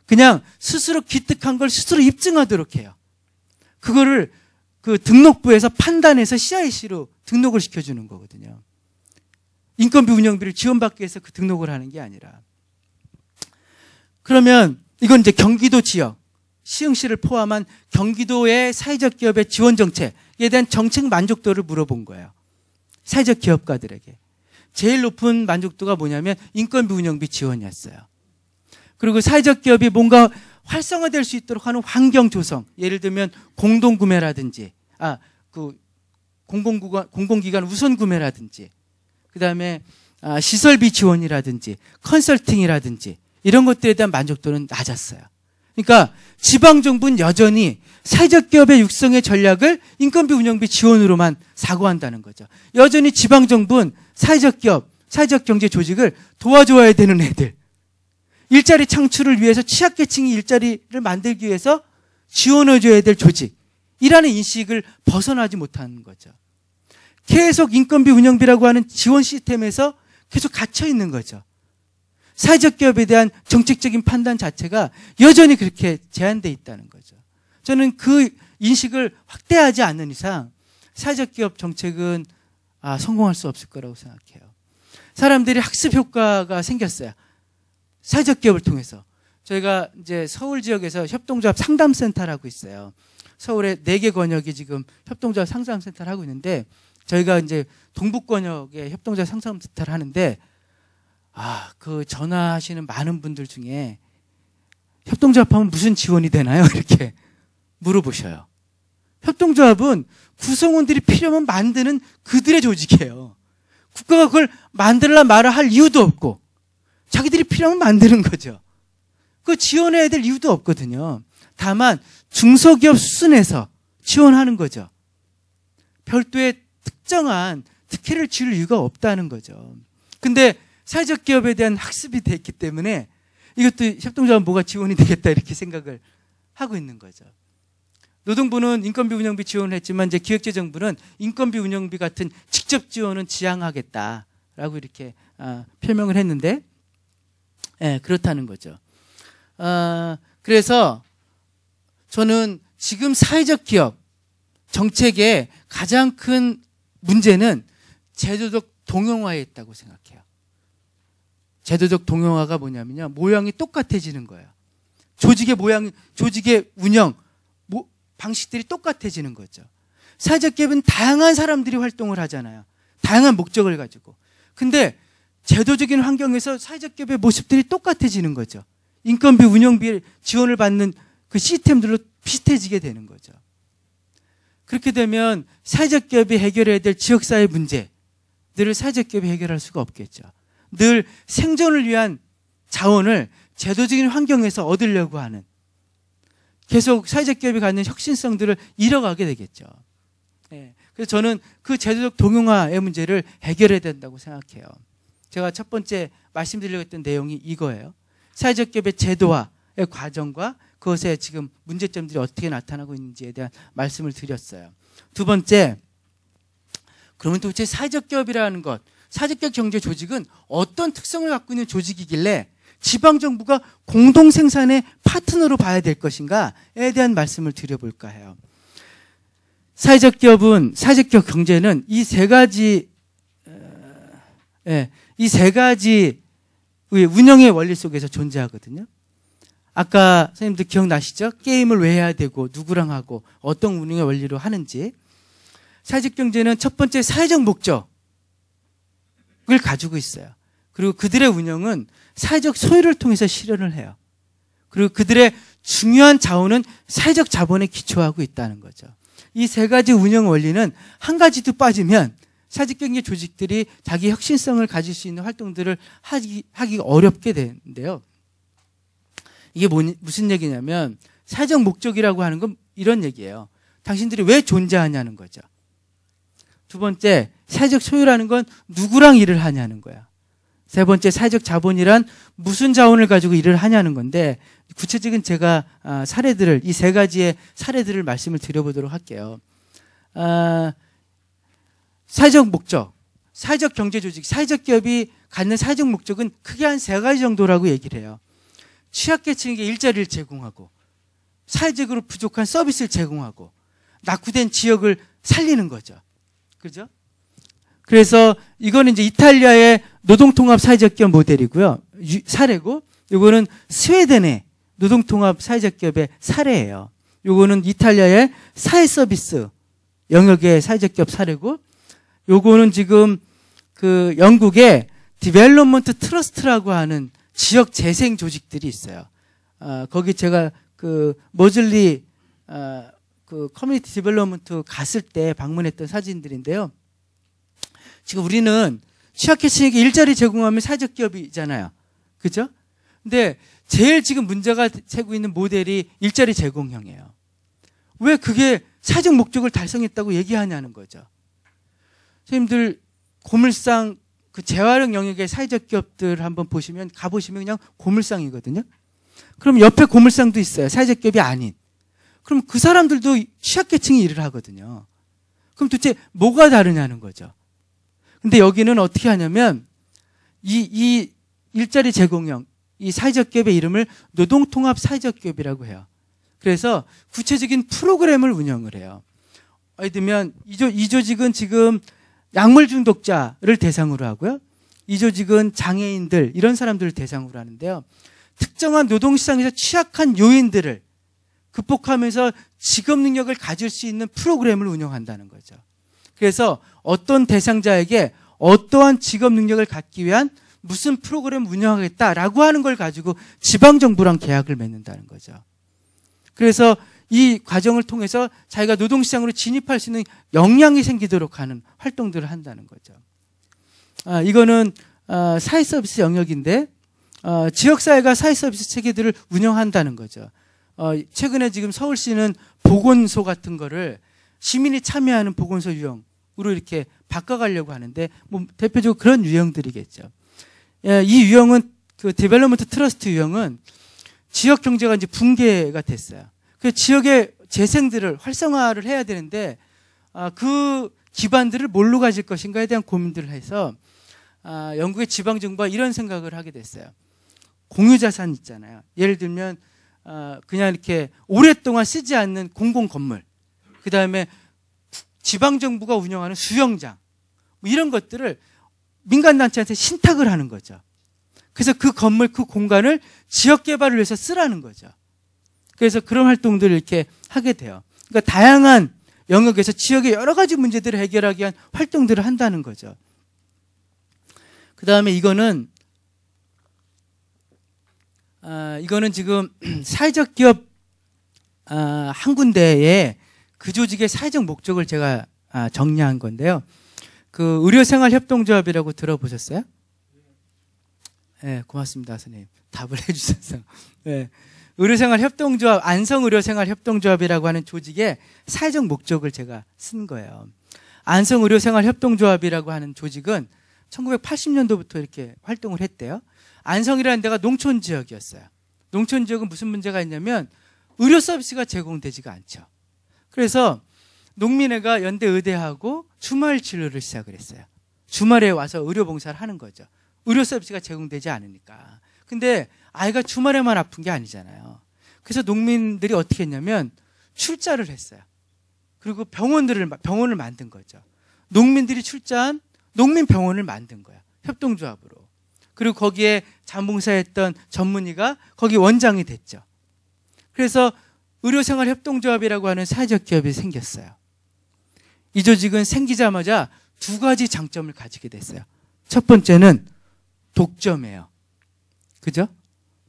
그냥 스스로 기특한 걸 스스로 입증하도록 해요. 그거를 그 등록부에서 판단해서 CIC로 등록을 시켜주는 거거든요. 인건비 운영비를 지원받기 위해서 그 등록을 하는 게 아니라. 그러면 이건 이제 경기도 지역, 시흥시를 포함한 경기도의 사회적 기업의 지원 정책에 대한 정책 만족도를 물어본 거예요. 사회적 기업가들에게. 제일 높은 만족도가 뭐냐면 인건비 운영비 지원이었어요. 그리고 사회적 기업이 뭔가 활성화될 수 있도록 하는 환경 조성, 예를 들면 공동구매라든지, 공공기관 우선 구매라든지, 그 다음에 시설비 지원이라든지 컨설팅이라든지 이런 것들에 대한 만족도는 낮았어요. 그러니까 지방정부는 여전히 사회적 기업의 육성의 전략을 인건비 운영비 지원으로만 사고한다는 거죠. 여전히 지방정부는 사회적 기업, 사회적 경제 조직을 도와줘야 되는 애들, 일자리 창출을 위해서 취약계층이 일자리를 만들기 위해서 지원해줘야 될 조직이라는 인식을 벗어나지 못하는 거죠. 계속 인건비 운영비라고 하는 지원 시스템에서 계속 갇혀 있는 거죠. 사회적 기업에 대한 정책적인 판단 자체가 여전히 그렇게 제한되어 있다는 거죠. 저는 그 인식을 확대하지 않는 이상 사회적 기업 정책은 성공할 수 없을 거라고 생각해요. 사람들이 학습 효과가 생겼어요. 사회적 기업을 통해서. 저희가 이제 서울 지역에서 협동조합 상담센터를 하고 있어요. 서울에 4개 권역이 지금 협동조합 상담센터를 하고 있는데 저희가 이제 동북권역에 협동조합 상담센터를 하는데 그 전화하시는 많은 분들 중에 협동조합하면 무슨 지원이 되나요? 이렇게 물어보셔요. 협동조합은 구성원들이 필요하면 만드는 그들의 조직이에요. 국가가 그걸 만들라 말아 할 이유도 없고 자기들이 필요하면 만드는 거죠. 그거 지원해야 될 이유도 없거든요. 다만 중소기업 수준에서 지원하는 거죠. 별도의 특정한 특혜를 줄 이유가 없다는 거죠. 근데 사회적 기업에 대한 학습이 됐기 때문에 이것도 협동조합은 뭐가 지원이 되겠다 이렇게 생각을 하고 있는 거죠. 노동부는 인건비 운영비 지원을 했지만 이제 기획재정부는 인건비 운영비 같은 직접 지원은 지양하겠다라고 이렇게 표명을 했는데, 그렇다는 거죠. 그래서 저는 지금 사회적 기업 정책의 가장 큰 문제는 제도적 동형화에 있다고 생각해요. 제도적 동형화가 뭐냐면요, 모양이 똑같아지는 거예요. 조직의 모양, 조직의 운영 방식들이 똑같아지는 거죠. 사회적 기업은 다양한 사람들이 활동을 하잖아요. 다양한 목적을 가지고. 근데 제도적인 환경에서 사회적 기업의 모습들이 똑같아지는 거죠. 인건비, 운영비 지원을 받는 그 시스템들로 비슷해지게 되는 거죠. 그렇게 되면 사회적 기업이 해결해야 될 지역사회 문제들을 사회적 기업이 해결할 수가 없겠죠. 늘 생존을 위한 자원을 제도적인 환경에서 얻으려고 하는, 계속 사회적 기업이 갖는 혁신성들을 잃어가게 되겠죠. 그래서 저는 그 제도적 동형화의 문제를 해결해야 된다고 생각해요. 제가 첫 번째 말씀드리려고 했던 내용이 이거예요. 사회적 기업의 제도화의 과정과 그것에 지금 문제점들이 어떻게 나타나고 있는지에 대한 말씀을 드렸어요. 두 번째, 그러면 도대체 사회적 기업이라는 것, 사회적 기업 경제 조직은 어떤 특성을 갖고 있는 조직이길래 지방정부가 공동생산의 파트너로 봐야 될 것인가에 대한 말씀을 드려볼까 해요. 사회적 기업 경제는 이 세 가지 운영의 원리 속에서 존재하거든요. 아까 선생님들 기억나시죠? 게임을 왜 해야 되고 누구랑 하고 어떤 운영의 원리로 하는지. 사회적 경제는 첫 번째 사회적 목적을 가지고 있어요. 그리고 그들의 운영은 사회적 소유를 통해서 실현을 해요. 그리고 그들의 중요한 자원은 사회적 자본에 기초하고 있다는 거죠. 이 세 가지 운영 원리는 한 가지도 빠지면 사회적 경제 조직들이 자기 혁신성을 가질 수 있는 활동들을 하기가 어렵게 되는데요. 이게 무슨 얘기냐면 사회적 목적이라고 하는 건 이런 얘기예요. 당신들이 왜 존재하냐는 거죠. 두 번째, 사회적 소유라는 건 누구랑 일을 하냐는 거야. 세 번째, 사회적 자본이란 무슨 자원을 가지고 일을 하냐는 건데, 구체적인 제가 사례들을, 이 세 가지의 사례들을 말씀을 드려보도록 할게요. 사회적 목적, 사회적 경제 조직, 사회적 기업이 갖는 사회적 목적은 크게 한 세 가지 정도라고 얘기를 해요. 취약계층에게 일자리를 제공하고, 사회적으로 부족한 서비스를 제공하고, 낙후된 지역을 살리는 거죠. 그죠? 그래서 이거는 이제 이탈리아의 노동통합 사회적 기업 모델이고요. 사례고, 요거는 스웨덴의 노동통합 사회적 기업의 사례예요. 요거는 이탈리아의 사회 서비스 영역의 사회적 기업 사례고, 요거는 지금 그 영국의 디벨롭먼트 트러스트라고 하는 지역 재생 조직들이 있어요. 거기 제가 그 머즐리 그 커뮤니티 디벨롭먼트 갔을 때 방문했던 사진들인데요. 지금 우리는 취약계층에게 일자리 제공하면 사회적 기업이잖아요. 그죠? 근데 제일 지금 문제가 되고 있는 모델이 일자리 제공형이에요. 왜 그게 사회적 목적을 달성했다고 얘기하냐는 거죠. 선생님들 고물상 그 재활용 영역의 사회적 기업들 한번 보시면, 가보시면 그냥 고물상이거든요. 그럼 옆에 고물상도 있어요. 사회적 기업이 아닌. 그럼 그 사람들도 취약계층이 일을 하거든요. 그럼 도대체 뭐가 다르냐는 거죠. 근데 여기는 어떻게 하냐면 이 일자리 제공형, 이 사회적 기업의 이름을 노동통합 사회적 기업이라고 해요. 그래서 구체적인 프로그램을 운영을 해요. 예를 들면 이 조직은 지금 약물 중독자를 대상으로 하고요. 이 조직은 장애인들, 이런 사람들을 대상으로 하는데요. 특정한 노동시장에서 취약한 요인들을 극복하면서 직업 능력을 가질 수 있는 프로그램을 운영한다는 거죠. 그래서 어떤 대상자에게 어떠한 직업 능력을 갖기 위한 무슨 프로그램을 운영하겠다라고 하는 걸 가지고 지방정부랑 계약을 맺는다는 거죠. 그래서 이 과정을 통해서 자기가 노동시장으로 진입할 수 있는 역량이 생기도록 하는 활동들을 한다는 거죠. 이거는 사회서비스 영역인데 지역사회가 사회서비스 체계들을 운영한다는 거죠. 최근에 지금 서울시는 보건소 같은 거를 시민이 참여하는 보건소 유형으로 이렇게 바꿔가려고 하는데 뭐 대표적으로 그런 유형들이겠죠. 이 유형은 그 디벨롭먼트 트러스트 유형은 지역 경제가 이제 붕괴가 됐어요. 그 지역의 재생들을 활성화를 해야 되는데 그 기반들을 뭘로 가질 것인가에 대한 고민들을 해서 영국의 지방 정부가 이런 생각을 하게 됐어요. 공유자산 있잖아요. 예를 들면 그냥 이렇게 오랫동안 쓰지 않는 공공 건물, 그 다음에 지방 정부가 운영하는 수영장, 뭐 이런 것들을 민간단체한테 신탁을 하는 거죠. 그래서 그 건물, 그 공간을 지역 개발을 위해서 쓰라는 거죠. 그래서 그런 활동들을 이렇게 하게 돼요. 그러니까 다양한 영역에서 지역의 여러 가지 문제들을 해결하기 위한 활동들을 한다는 거죠. 그 다음에 이거는 지금 사회적 기업 한 군데에 그 조직의 사회적 목적을 제가 정리한 건데요. 그 의료생활협동조합이라고 들어보셨어요? 네, 고맙습니다, 선생님. 답을 해주셔서. 네. 의료생활협동조합, 안성의료생활협동조합이라고 하는 조직의 사회적 목적을 제가 쓴 거예요. 안성의료생활협동조합이라고 하는 조직은 1980년도부터 이렇게 활동을 했대요. 안성이라는 데가 농촌 지역이었어요. 농촌 지역은 무슨 문제가 있냐면 의료 서비스가 제공되지가 않죠. 그래서 농민회가 연대 의대하고 주말 진료를 시작을 했어요. 주말에 와서 의료 봉사를 하는 거죠. 의료 서비스가 제공되지 않으니까. 근데 아이가 주말에만 아픈 게 아니잖아요. 그래서 농민들이 어떻게 했냐면 출자를 했어요. 그리고 병원을 만든 거죠. 농민들이 출자한 농민병원을 만든 거예요. 협동조합으로. 그리고 거기에 자원봉사했던 전문의가 거기 원장이 됐죠. 그래서 의료생활협동조합이라고 하는 사회적 기업이 생겼어요. 이 조직은 생기자마자 두 가지 장점을 가지게 됐어요. 첫 번째는 독점이에요. 그죠?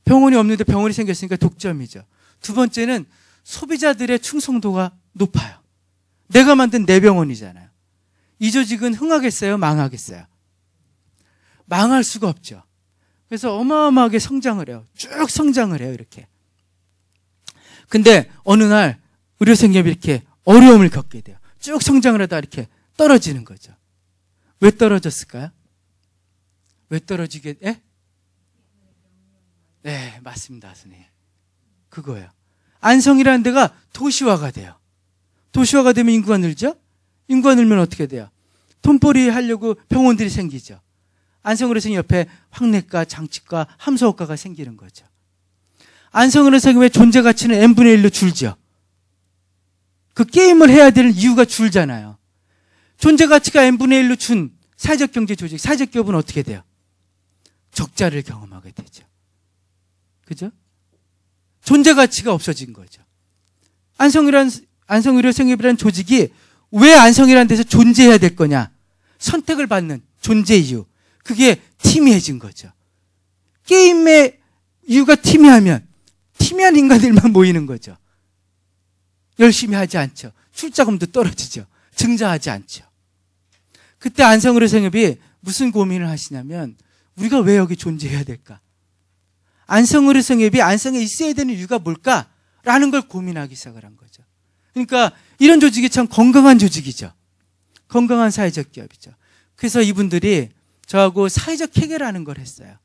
병원이 없는데 병원이 생겼으니까 독점이죠. 두 번째는 소비자들의 충성도가 높아요. 내가 만든 내 병원이잖아요. 이 조직은 흥하겠어요? 망하겠어요? 망할 수가 없죠. 그래서 어마어마하게 성장을 해요. 쭉 성장을 해요, 이렇게. 근데 어느 날 의료생협이 이렇게 어려움을 겪게 돼요. 쭉 성장을 하다 이렇게 떨어지는 거죠. 왜 떨어졌을까요? 왜 떨어지게, 예? 네, 맞습니다, 선생님. 그거예요. 안성이라는 데가 도시화가 돼요. 도시화가 되면 인구가 늘죠? 인구가 늘면 어떻게 돼요? 돈벌이 하려고 병원들이 생기죠. 안성의료생 옆에 확내과, 장치과, 함소학과가 생기는 거죠. 안성의료생의 존재 가치는 n분의 1로 줄죠. 그 게임을 해야 될 이유가 줄잖아요. 존재 가치가 n분의 1로 준 사회적 경제 조직, 사회적 기업은 어떻게 돼요? 적자를 경험하게 되죠. 그죠? 존재 가치가 없어진 거죠. 안성의료생협이라는 조직이 왜 안성이라는 데서 존재해야 될 거냐? 선택을 받는 존재 이유. 그게 팀이해진 거죠. 게임의 이유가 팀이하면 팀이한 인간들만 모이는 거죠. 열심히 하지 않죠. 출자금도 떨어지죠. 증자하지 않죠. 그때 안성의료생협이 무슨 고민을 하시냐면 우리가 왜 여기 존재해야 될까? 안성의료생협이 안성에 있어야 되는 이유가 뭘까라는 걸 고민하기 시작을 한 거죠. 그러니까 이런 조직이 참 건강한 조직이죠. 건강한 사회적 기업이죠. 그래서 이분들이 저하고 사회적 회계라는 걸 했어요.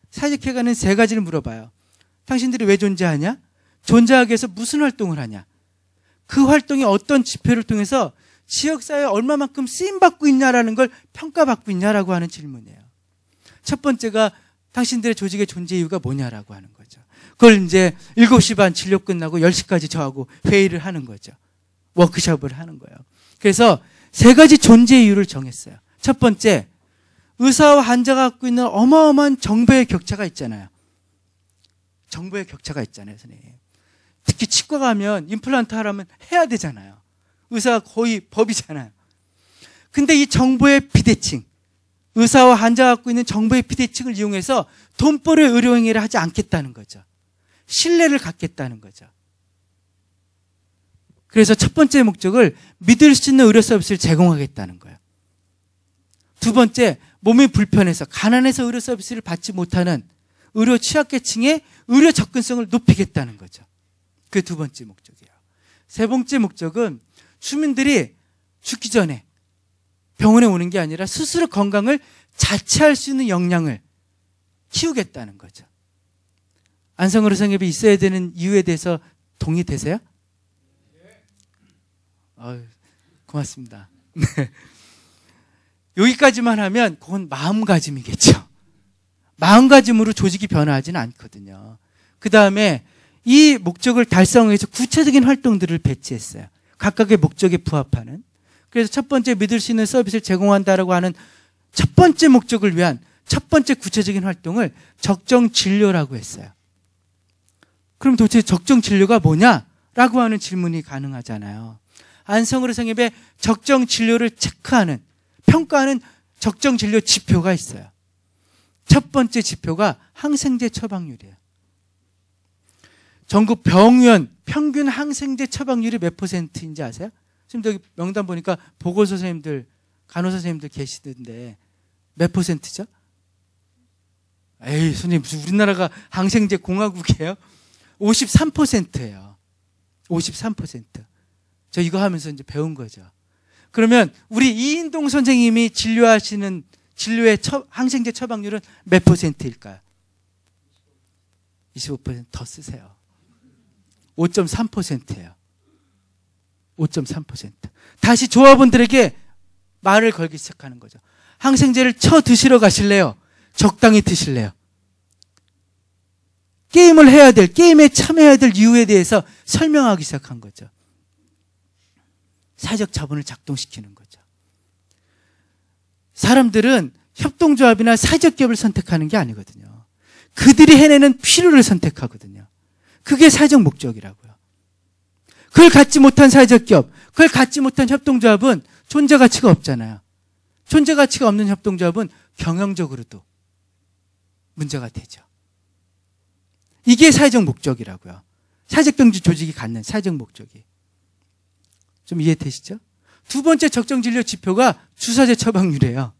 사회적 회계는 세 가지를 물어봐요. 당신들이 왜 존재하냐? 존재하기 위해서 무슨 활동을 하냐? 그 활동이 어떤 지표를 통해서 지역사회에 얼마만큼 쓰임받고 있냐라는 걸 평가받고 있냐라고 하는 질문이에요. 첫 번째가 당신들의 조직의 존재 이유가 뭐냐라고 하는 거죠. 그걸 이제 7시 반 진료 끝나고 10시까지 저하고 회의를 하는 거죠. 워크숍을 하는 거예요. 그래서 세 가지 존재 이유를 정했어요. 첫 번째, 의사와 환자가 갖고 있는 어마어마한 정보의 격차가 있잖아요. 정보의 격차가 있잖아요, 선생님. 특히 치과 가면 임플란트 하려면 해야 되잖아요. 의사가 거의 법이잖아요. 근데 이 정보의 비대칭, 의사와 환자가 갖고 있는 정보의 비대칭을 이용해서 돈벌이 의료행위를 하지 않겠다는 거죠. 신뢰를 갖겠다는 거죠. 그래서 첫 번째 목적을 믿을 수 있는 의료 서비스를 제공하겠다는 거예요. 두 번째, 몸이 불편해서 가난해서 의료 서비스를 받지 못하는 의료 취약계층의 의료 접근성을 높이겠다는 거죠. 그게 두 번째 목적이에요. 세 번째 목적은 주민들이 죽기 전에 병원에 오는 게 아니라 스스로 건강을 자체할 수 있는 역량을 키우겠다는 거죠. 안성의료생협이 있어야 되는 이유에 대해서 동의되세요? 고맙습니다. 네. 여기까지만 하면 그건 마음가짐이겠죠. 마음가짐으로 조직이 변화하지는 않거든요. 그 다음에 이 목적을 달성하기 위해서 구체적인 활동들을 배치했어요. 각각의 목적에 부합하는. 그래서 첫 번째 믿을 수 있는 서비스를 제공한다라고 하는 첫 번째 목적을 위한 첫 번째 구체적인 활동을 적정 진료라고 했어요. 그럼 도대체 적정 진료가 뭐냐라고 하는 질문이 가능하잖아요. 안성의료생협의 적정 진료를 체크하는, 평가하는 적정 진료 지표가 있어요. 첫 번째 지표가 항생제 처방률이에요. 전국 병원 평균 항생제 처방률이 몇 %인지 아세요? 지금 여기 명단 보니까 보건소 선생님들, 간호사 선생님들 계시던데 몇 %죠? 에이, 선생님, 무슨 우리나라가 항생제 공화국이에요? 53%예요. 53%. 저 이거 하면서 이제 배운 거죠. 그러면 우리 이인동 선생님이 진료하시는 진료의 항생제 처방률은 몇 %일까요? 25% 더 쓰세요. 5.3%예요. 5.3%. 다시 조합원들에게 말을 걸기 시작하는 거죠. 항생제를 쳐 드시러 가실래요? 적당히 드실래요? 게임을 해야 될, 게임에 참여해야 될 이유에 대해서 설명하기 시작한 거죠. 사회적 자본을 작동시키는 거죠. 사람들은 협동조합이나 사회적 기업을 선택하는 게 아니거든요. 그들이 해내는 필요를 선택하거든요. 그게 사회적 목적이라고요. 그걸 갖지 못한 사회적 기업, 그걸 갖지 못한 협동조합은 존재 가치가 없잖아요. 존재 가치가 없는 협동조합은 경영적으로도 문제가 되죠. 이게 사회적 목적이라고요. 사회적 경제 조직이 갖는 사회적 목적이. 좀 이해되시죠? 두 번째 적정 진료 지표가 주사제 처방률이에요.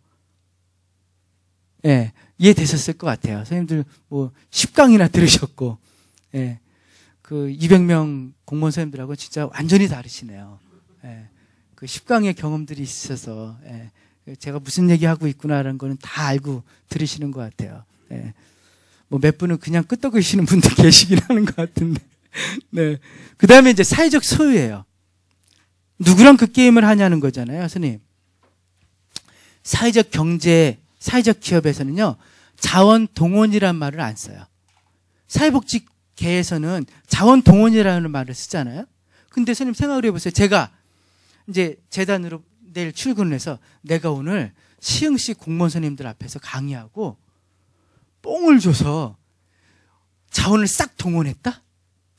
예, 이해되셨을 것 같아요. 선생님들 뭐 10강이나 들으셨고, 예, 그 200명 공무원 선생님들하고 진짜 완전히 다르시네요. 예, 그 10강의 경험들이 있어서, 예, 제가 무슨 얘기하고 있구나라는 거는 다 알고 들으시는 것 같아요. 예, 뭐 몇 분은 그냥 끄떡이시는 분도 계시긴 하는 것 같은데. 네. 그 다음에 이제 사회적 소유예요. 누구랑 그 게임을 하냐는 거잖아요, 선생님. 사회적 경제, 사회적 기업에서는요, 자원 동원이라는 말을 안 써요. 사회복지계에서는 자원 동원이라는 말을 쓰잖아요. 근데 선생님 생각을 해보세요. 제가 이제 재단으로 내일 출근을 해서 내가 오늘 시흥시 공무원 선생님들 앞에서 강의하고 뽕을 줘서 자원을 싹 동원했다?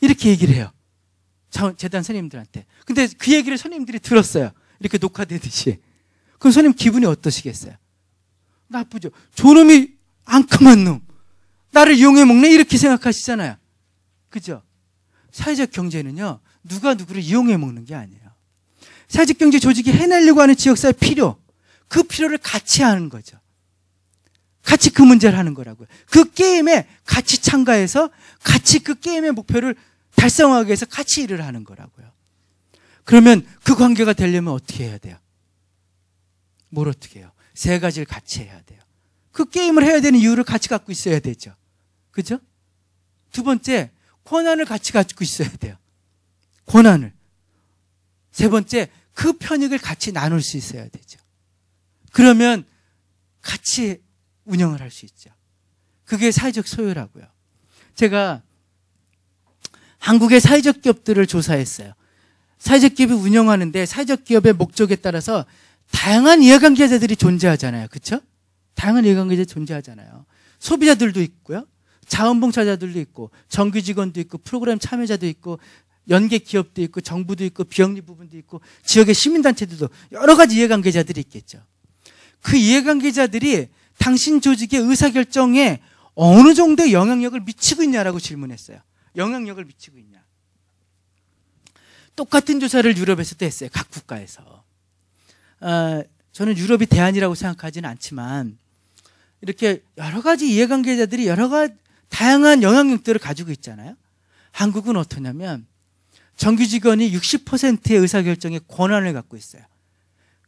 이렇게 얘기를 해요. 재단 선생님들한테. 근데 그 얘기를 선생님들이 들었어요. 이렇게 녹화되듯이. 그럼 선생님 기분이 어떠시겠어요? 나쁘죠. 저놈이 앙큼한 놈. 나를 이용해 먹네? 이렇게 생각하시잖아요. 그죠? 사회적 경제는요, 누가 누구를 이용해 먹는 게 아니에요. 사회적 경제 조직이 해내려고 하는 지역사회 필요, 그 필요를 같이 하는 거죠. 같이 그 문제를 하는 거라고요. 그 게임에 같이 참가해서 같이 그 게임의 목표를 달성하기 위해서 같이 일을 하는 거라고요. 그러면 그 관계가 되려면 어떻게 해야 돼요? 뭘 어떻게 해요? 세 가지를 같이 해야 돼요. 그 게임을 해야 되는 이유를 같이 갖고 있어야 되죠. 그죠? 두 번째, 권한을 같이 갖고 있어야 돼요. 권한을. 세 번째, 그 편익을 같이 나눌 수 있어야 되죠. 그러면 같이 운영을 할 수 있죠. 그게 사회적 소유라고요. 제가 한국의 사회적 기업들을 조사했어요. 사회적 기업이 운영하는데 사회적 기업의 목적에 따라서 다양한 이해관계자들이 존재하잖아요. 그렇죠? 다양한 이해관계자들이 존재하잖아요. 소비자들도 있고요. 자원봉사자들도 있고 정규직원도 있고 프로그램 참여자도 있고 연계 기업도 있고 정부도 있고 비영리 부분도 있고 지역의 시민단체들도 여러 가지 이해관계자들이 있겠죠. 그 이해관계자들이 당신 조직의 의사결정에 어느 정도의 영향력을 미치고 있냐라고 질문했어요. 영향력을 미치고 있냐. 똑같은 조사를 유럽에서도 했어요. 각 국가에서. 저는 유럽이 대안이라고 생각하지는 않지만 이렇게 여러 가지 이해관계자들이 여러 가지 다양한 영향력들을 가지고 있잖아요. 한국은 어떠냐면 정규 직원이 60%의 의사결정의 권한을 갖고 있어요.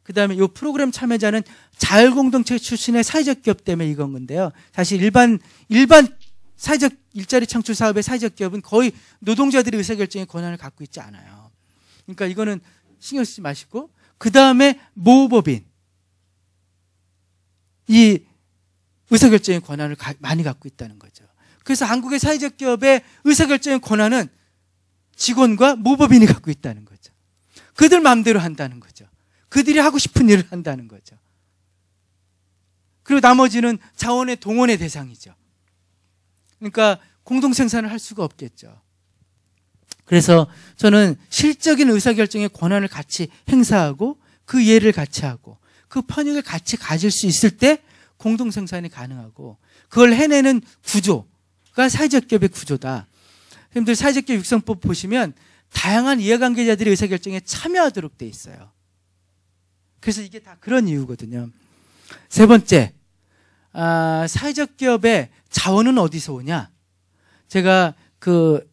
그 다음에 이 프로그램 참여자는 자율공동체 출신의 사회적 기업 때문에 이건 건데요. 사실 일반 사회적 일자리 창출 사업의 사회적 기업은 거의 노동자들의 의사결정의 권한을 갖고 있지 않아요. 그러니까 이거는 신경 쓰지 마시고, 그 다음에 모법인, 이 의사결정의 권한을 많이 갖고 있다는 거죠. 그래서 한국의 사회적 기업의 의사결정의 권한은 직원과 모법인이 갖고 있다는 거죠. 그들 마음대로 한다는 거죠. 그들이 하고 싶은 일을 한다는 거죠. 그리고 나머지는 자원의 동원의 대상이죠. 그러니까 공동생산을 할 수가 없겠죠. 그래서 저는 실적인 의사결정의 권한을 같이 행사하고 그 이해를 같이 하고 그 편익을 같이 가질 수 있을 때 공동생산이 가능하고, 그걸 해내는 구조가 사회적 기업의 구조다. 여러분들 사회적 기업 육성법 보시면 다양한 이해관계자들이 의사결정에 참여하도록 돼 있어요. 그래서 이게 다 그런 이유거든요. 세 번째, 사회적 기업의 자원은 어디서 오냐? 제가 그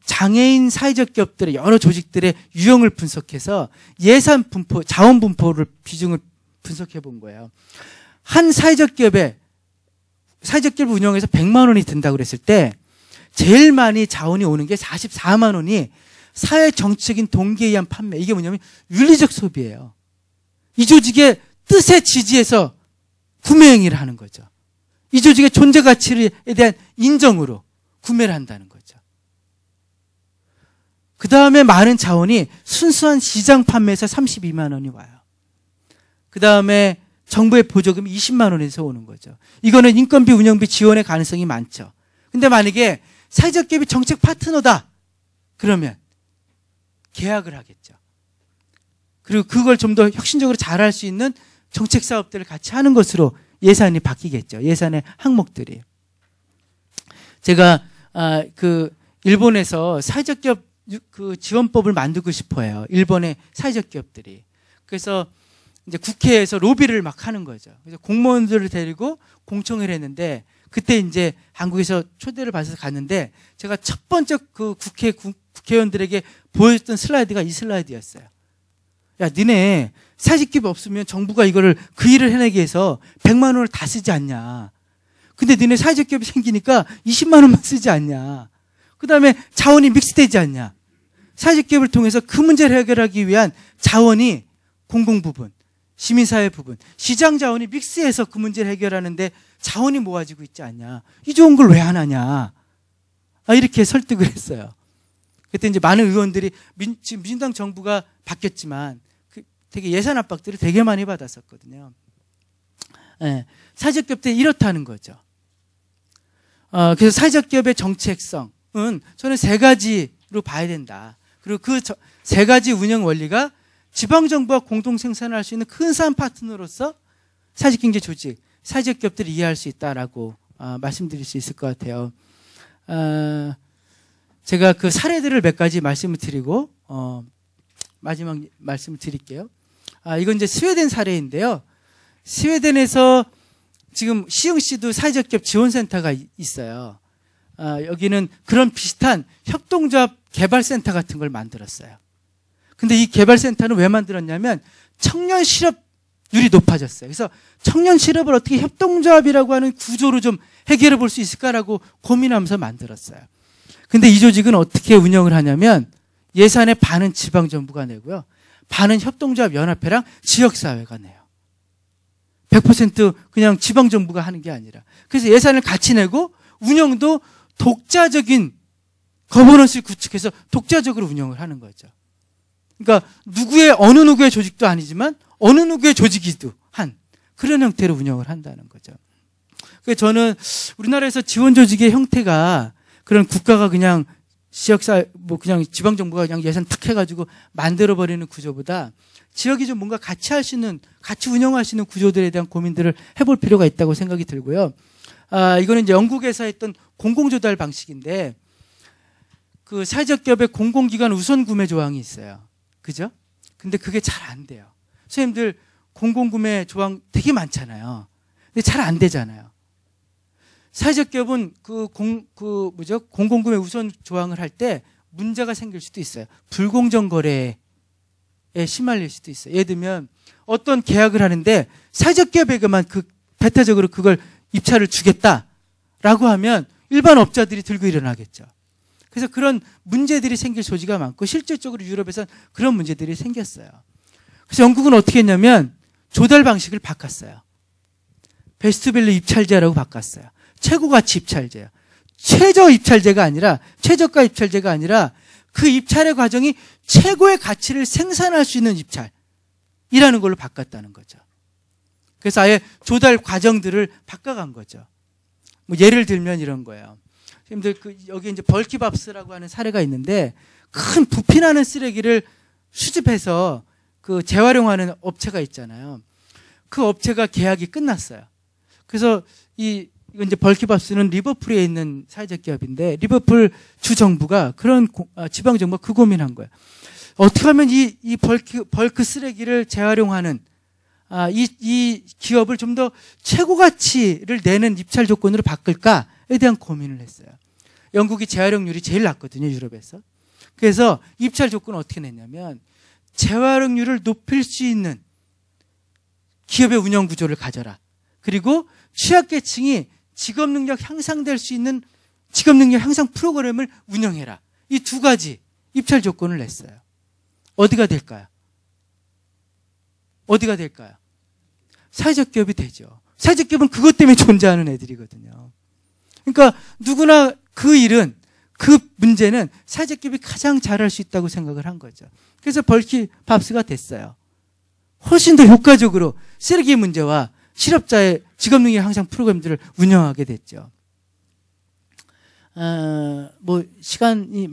장애인 사회적 기업들의 여러 조직들의 유형을 분석해서 예산 분포, 자원 분포를 비중을 분석해 본 거예요. 한 사회적 기업을 운영해서 100만 원이 든다고 그랬을 때 제일 많이 자원이 오는 게 44만 원이 사회 정책인 동기에 의한 판매. 이게 뭐냐면 윤리적 소비예요. 이 조직의 뜻에 지지해서 구매 행위를 하는 거죠. 이 조직의 존재 가치에 대한 인정으로 구매를 한다는 거죠. 그 다음에 많은 자원이 순수한 시장 판매에서 32만 원이 와요. 그 다음에 정부의 보조금이 20만 원에서 오는 거죠. 이거는 인건비, 운영비 지원의 가능성이 많죠. 근데 만약에 사회적 기업이 정책 파트너다 그러면 계약을 하겠죠. 그리고 그걸 좀 더 혁신적으로 잘할 수 있는 정책 사업들을 같이 하는 것으로 예산이 바뀌겠죠. 예산의 항목들이. 제가 그 일본에서 사회적 기업 그 지원법을 만들고 싶어요. 일본의 사회적 기업들이. 그래서 이제 국회에서 로비를 막 하는 거죠. 그래서 공무원들을 데리고 공청회를 했는데, 그때 이제 한국에서 초대를 받아서 갔는데 제가 첫 번째 그 국회의원들에게 보여줬던 슬라이드가 이 슬라이드였어요. 야, 니네 사회적 기업이 없으면 정부가 이거를 그 일을 해내기 위해서 100만 원을 다 쓰지 않냐. 근데 니네 사회적 기업이 생기니까 20만 원만 쓰지 않냐. 그 다음에 자원이 믹스되지 않냐. 사회적 기업을 통해서 그 문제를 해결하기 위한 자원이 공공 부분, 시민사회 부분, 시장 자원이 믹스해서 그 문제를 해결하는데 자원이 모아지고 있지 않냐. 이 좋은 걸 왜 안 하냐. 이렇게 설득을 했어요. 그때 이제 많은 의원들이 지금 민주당 정부가 바뀌었지만 되게 예산 압박들을 되게 많이 받았었거든요. 네, 사회적 기업 때 이렇다는 거죠. 그래서 사회적 기업의 정책성은 저는 세 가지로 봐야 된다. 그리고 그 세 가지 운영 원리가 지방정부와 공동 생산을 할 수 있는 근사한 파트너로서 사회적경제 조직, 사회적 기업들을 이해할 수 있다라고 말씀드릴 수 있을 것 같아요. 제가 그 사례들을 몇 가지 말씀을 드리고 마지막 말씀을 드릴게요. 이건 이제 스웨덴 사례인데요. 스웨덴에서 지금 시흥시도 사회적 기업 지원센터가 있어요. 여기는 그런 비슷한 협동조합 개발센터 같은 걸 만들었어요. 근데 이 개발센터는 왜 만들었냐면 청년 실업률이 높아졌어요. 그래서 청년 실업을 어떻게 협동조합이라고 하는 구조로 좀 해결해 볼 수 있을까라고 고민하면서 만들었어요. 근데 이 조직은 어떻게 운영을 하냐면 예산의 반은 지방정부가 내고요. 반은 협동조합 연합회랑 지역사회가 내요. 100% 그냥 지방정부가 하는 게 아니라. 그래서 예산을 같이 내고 운영도 독자적인 거버넌스를 구축해서 독자적으로 운영을 하는 거죠. 그러니까 어느 누구의 조직도 아니지만 어느 누구의 조직이도 한 그런 형태로 운영을 한다는 거죠. 그래서 저는 우리나라에서 지원 조직의 형태가 그런 국가가 그냥 지역사 그냥 지방정부가 그냥 예산 탁 해가지고 만들어버리는 구조보다 지역이 좀 뭔가 같이 할 수 있는, 같이 운영할 수 있는 구조들에 대한 고민들을 해볼 필요가 있다고 생각이 들고요. 이거는 이제 영국에서 했던 공공조달 방식인데, 그 사회적 기업의 공공기관 우선 구매 조항이 있어요. 그죠? 근데 그게 잘 안 돼요. 선생님들 공공구매 조항 되게 많잖아요. 근데 잘 안 되잖아요. 사회적 기업은 공공구매 우선 조항을 할 때 문제가 생길 수도 있어요. 불공정 거래에 시말릴 수도 있어요. 예를 들면 어떤 계약을 하는데 사회적 기업에게만 배타적으로 그걸 입찰을 주겠다라고 하면 일반 업자들이 들고 일어나겠죠. 그래서 그런 문제들이 생길 소지가 많고 실질적으로 유럽에서는 그런 문제들이 생겼어요. 그래서 영국은 어떻게 했냐면 조달 방식을 바꿨어요. 베스트밸류 입찰제라고 바꿨어요. 최고가치 입찰제요. 최저 입찰제가 아니라 최저가 입찰제가 아니라 그 입찰의 과정이 최고의 가치를 생산할 수 있는 입찰이라는 걸로 바꿨다는 거죠. 그래서 아예 조달 과정들을 바꿔간 거죠. 뭐 예를 들면 이런 거예요. 선생님들 여기 이제 벌키밥스라고 하는 사례가 있는데 큰 부피나는 쓰레기를 수집해서 재활용하는 업체가 있잖아요. 그 업체가 계약이 끝났어요. 그래서 이건 이제 벌키밥스는 리버풀에 있는 사회적 기업인데 리버풀 주 정부가 그런 지방 정부가 그 고민한 거예요. 어떻게 하면 이 벌크 쓰레기를 재활용하는 이 기업을 좀 더 최고 가치를 내는 입찰 조건으로 바꿀까에 대한 고민을 했어요. 영국이 재활용률이 제일 낮거든요, 유럽에서. 그래서 입찰 조건을 어떻게 냈냐면 재활용률을 높일 수 있는 기업의 운영 구조를 가져라. 그리고 취약계층이 직업 능력 향상될 수 있는 직업 능력 향상 프로그램을 운영해라. 이 두 가지 입찰 조건을 냈어요. 어디가 될까요? 어디가 될까요? 사회적 기업이 되죠. 사회적 기업은 그것 때문에 존재하는 애들이거든요. 그러니까 누구나 그 문제는 사회적 기업이 가장 잘할 수 있다고 생각을 한 거죠. 그래서 벌키밥스가 됐어요. 훨씬 더 효과적으로 쓰레기 문제와 실업자의 직업능력 향상 프로그램들을 운영하게 됐죠. 뭐 시간이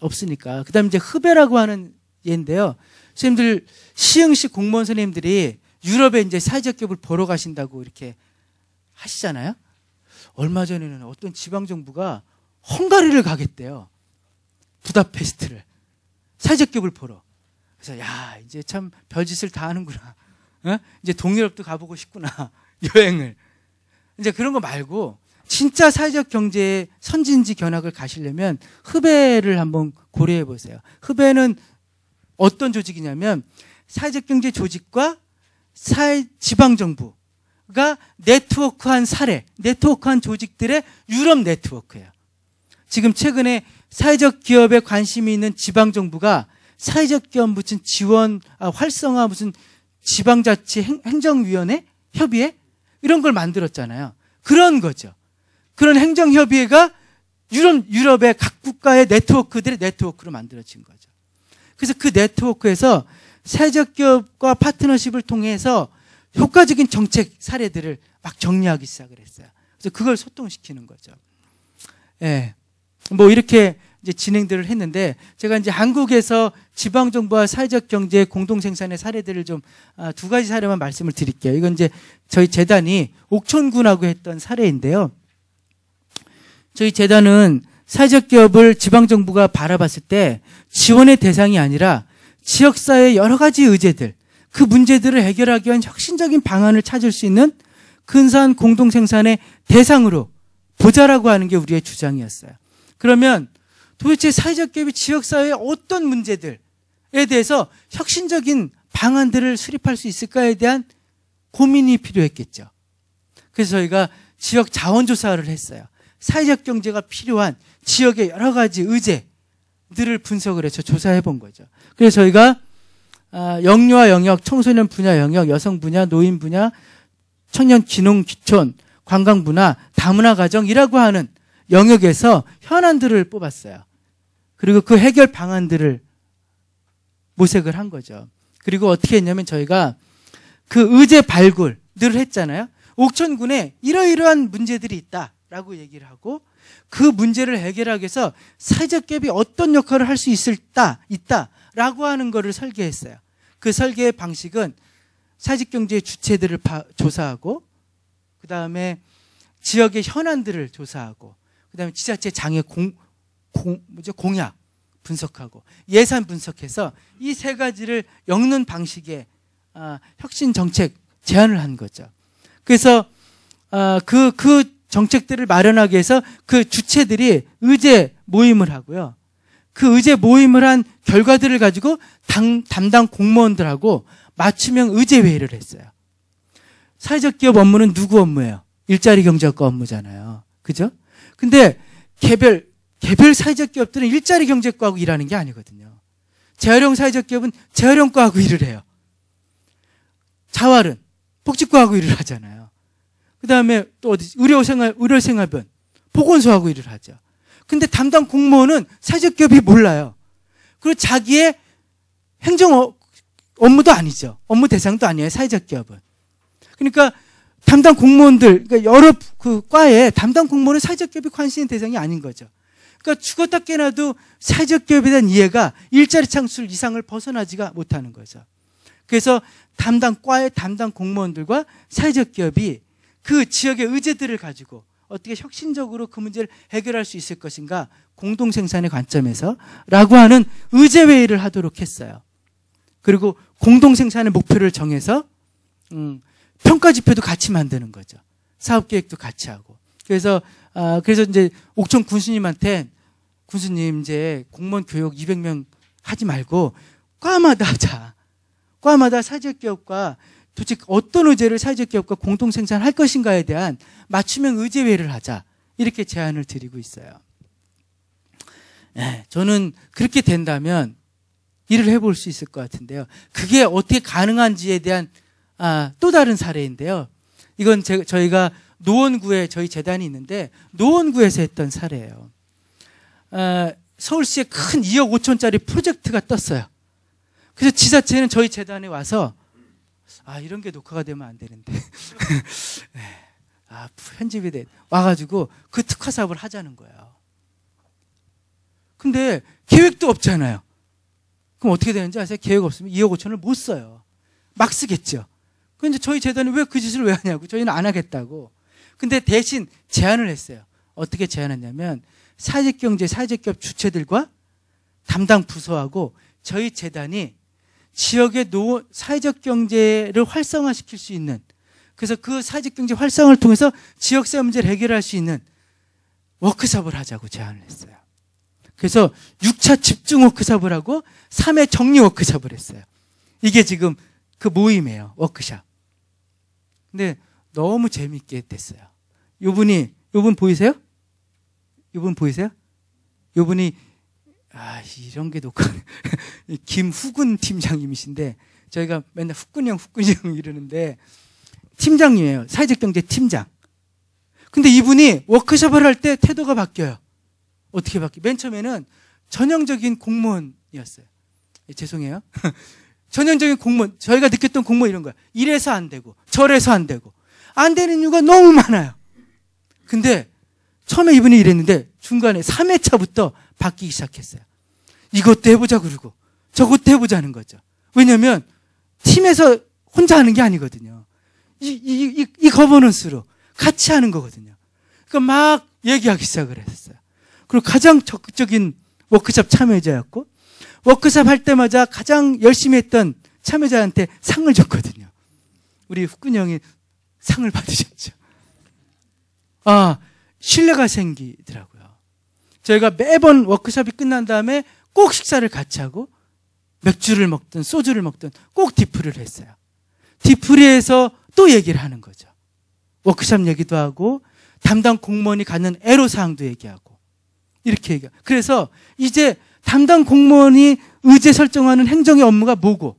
없으니까 그다음 이제 흡애라고 하는 예인데요. 선생님들 시흥시 공무원 선생님들이 유럽에 이제 사회적 기업을 보러 가신다고 이렇게 하시잖아요. 얼마 전에는 어떤 지방 정부가 헝가리를 가겠대요. 부다페스트를 사회적 기업을 보러. 그래서 야 이제 참 별짓을 다 하는구나. 이제 동유럽도 가보고 싶구나. 여행을. 이제 그런 거 말고 진짜 사회적 경제의 선진지 견학을 가시려면 흡애를 한번 고려해 보세요. 흡애는 어떤 조직이냐면 사회적 경제 조직과 지방정부가 네트워크한 조직들의 유럽 네트워크예요. 지금 최근에 사회적 기업에 관심이 있는 지방정부가 사회적 기업 무슨 지원, 활성화 무슨 지방자치 행정위원회? 협의회? 이런 걸 만들었잖아요. 그런 거죠. 그런 행정협의회가 유럽의 각 국가의 네트워크들의 네트워크로 만들어진 거죠. 그래서 그 네트워크에서 사회적 기업과 파트너십을 통해서 효과적인 정책 사례들을 막 정리하기 시작을 했어요. 그래서 그걸 소통시키는 거죠. 예. 뭐 이렇게 이제 진행들을 했는데 제가 이제 한국에서 지방정부와 사회적 경제 공동생산의 사례들을 좀 두 가지 사례만 말씀을 드릴게요. 이건 이제 저희 재단이 옥천군하고 했던 사례인데요. 저희 재단은 사회적 기업을 지방정부가 바라봤을 때 지원의 대상이 아니라 지역사회의 여러 가지 의제들, 그 문제들을 해결하기 위한 혁신적인 방안을 찾을 수 있는 근사한 공동생산의 대상으로 보자라고 하는 게 우리의 주장이었어요. 그러면 도대체 사회적 기업이 지역사회의 어떤 문제들에 대해서 혁신적인 방안들을 수립할 수 있을까에 대한 고민이 필요했겠죠. 그래서 저희가 지역 자원조사를 했어요. 사회적 경제가 필요한 지역의 여러 가지 의제들을 분석을 해서 조사해 본 거죠. 그래서 저희가 영유아 영역, 청소년 분야 영역, 여성 분야, 노인 분야, 청년 귀농 귀촌, 관광 문화, 다문화 가정이라고 하는 영역에서 현안들을 뽑았어요. 그리고 그 해결 방안들을 모색을 한 거죠. 그리고 어떻게 했냐면 저희가 그 의제 발굴 늘 했잖아요. 옥천군에 이러이러한 문제들이 있다라고 얘기를 하고 그 문제를 해결하기 위해서 사회적 기업이 어떤 역할을 할 수 있다라고 하는 거를 설계했어요. 그 설계의 방식은 사회적 경제의 주체들을 조사하고 그 다음에 지역의 현안들을 조사하고 그 다음에 지자체 장애 공약 분석하고 예산 분석해서 이 세 가지를 엮는 방식의 혁신 정책 제안을 한 거죠. 그래서 그 정책들을 마련하기 위해서 그 주체들이 의제 모임을 하고요. 그 의제 모임을 한 결과들을 가지고 담당 공무원들하고 맞춤형 의제 회의를 했어요. 사회적 기업 업무는 누구 업무예요? 일자리 경제학과 업무잖아요. 그죠? 근데 개별 사회적 기업들은 일자리 경제과하고 일하는 게 아니거든요. 재활용 사회적 기업은 재활용과하고 일을 해요. 자활은 복지과하고 일을 하잖아요. 그 다음에 또 어디 의료생활변, 보건소하고 일을 하죠. 근데 담당 공무원은 사회적 기업이 몰라요. 그리고 자기의 행정 업무도 아니죠. 업무 대상도 아니에요. 사회적 기업은. 그러니까 담당 공무원들, 그러니까 여러 그 과에 담당 공무원은 사회적 기업이 관심 대상이 아닌 거죠. 그러니까 죽었다 깨나도 사회적 기업에 대한 이해가 일자리 창출 이상을 벗어나지가 못하는 거죠. 그래서 담당 과의 담당 공무원들과 사회적 기업이 그 지역의 의제들을 가지고 어떻게 혁신적으로 그 문제를 해결할 수 있을 것인가, 공동생산의 관점에서 라고 하는 의제회의를 하도록 했어요. 그리고 공동생산의 목표를 정해서 평가지표도 같이 만드는 거죠. 사업계획도 같이 하고. 그래서 이제 옥천 군수님한테, 군수님 이제 공무원 교육 200명 하지 말고 과마다 하자. 과마다 사회적 기업과 도대체 어떤 의제를 사회적 기업과 공동 생산할 것인가에 대한 맞춤형 의제회의를 하자. 이렇게 제안을 드리고 있어요. 네, 저는 그렇게 된다면 일을 해볼 수 있을 것 같은데요. 그게 어떻게 가능한지에 대한 또 다른 사례인데요. 이건 저희가 노원구에 저희 재단이 있는데 노원구에서 했던 사례예요. 서울시에 큰 2억 5천짜리 프로젝트가 떴어요. 그래서 지자체는 저희 재단에 와서 이런 게 녹화가 되면 안 되는데 편집이 와가지고 그 특화 사업을 하자는 거예요. 근데 계획도 없잖아요. 그럼 어떻게 되는지 아세요? 계획 없으면 2억 5천을 못 써요. 막 쓰겠죠. 근데 저희 재단이 왜 그 짓을 왜 하냐고. 저희는 안 하겠다고. 근데 대신 제안을 했어요. 어떻게 제안했냐면 사회적 경제, 사회적 기업 주체들과 담당 부서하고 저희 재단이 지역의 사회적 경제를 활성화시킬 수 있는, 그래서 그 사회적 경제 활성화를 통해서 지역사회 문제를 해결할 수 있는 워크숍을 하자고 제안을 했어요. 그래서 6차 집중 워크숍을 하고 3회 정리 워크숍을 했어요. 이게 지금 그 모임이에요. 워크숍. 근데 너무 재밌게 됐어요. 요분 보이세요? 요분 보이세요? 요분이 이런 게 녹화 김후군 팀장님이신데 저희가 맨날 후군이 형 이러는데 팀장님이에요. 사회적 경제 팀장. 근데 이분이 워크숍을 할 때 태도가 바뀌어요. 어떻게 바뀌어요? 맨 처음에는 전형적인 공무원이었어요. 죄송해요. 전형적인 공무원, 저희가 느꼈던 공무원 이런 거야. 이래서 안 되고 저래서 안 되고 안 되는 이유가 너무 많아요. 근데 처음에 이분이 이랬는데 중간에 3회차부터 바뀌기 시작했어요. 이것도 해보자 그러고 저것도 해보자는 거죠. 왜냐하면 팀에서 혼자 하는 게 아니거든요. 이 거버넌스로 같이 하는 거거든요. 그러니까 막 얘기하기 시작을 했어요. 그리고 가장 적극적인 워크숍 참여자였고 워크숍 할 때마다 가장 열심히 했던 참여자한테 상을 줬거든요. 우리 후근이 형이 상을 받으셨죠. 신뢰가 생기더라고요. 저희가 매번 워크숍이 끝난 다음에 꼭 식사를 같이 하고 맥주를 먹든 소주를 먹든 꼭 디프를 했어요. 디프리에서 또 얘기를 하는 거죠. 워크숍 얘기도 하고 담당 공무원이 갖는 애로사항도 얘기하고 이렇게 얘기해요. 그래서 이제 담당 공무원이 의제 설정하는 행정의 업무가 뭐고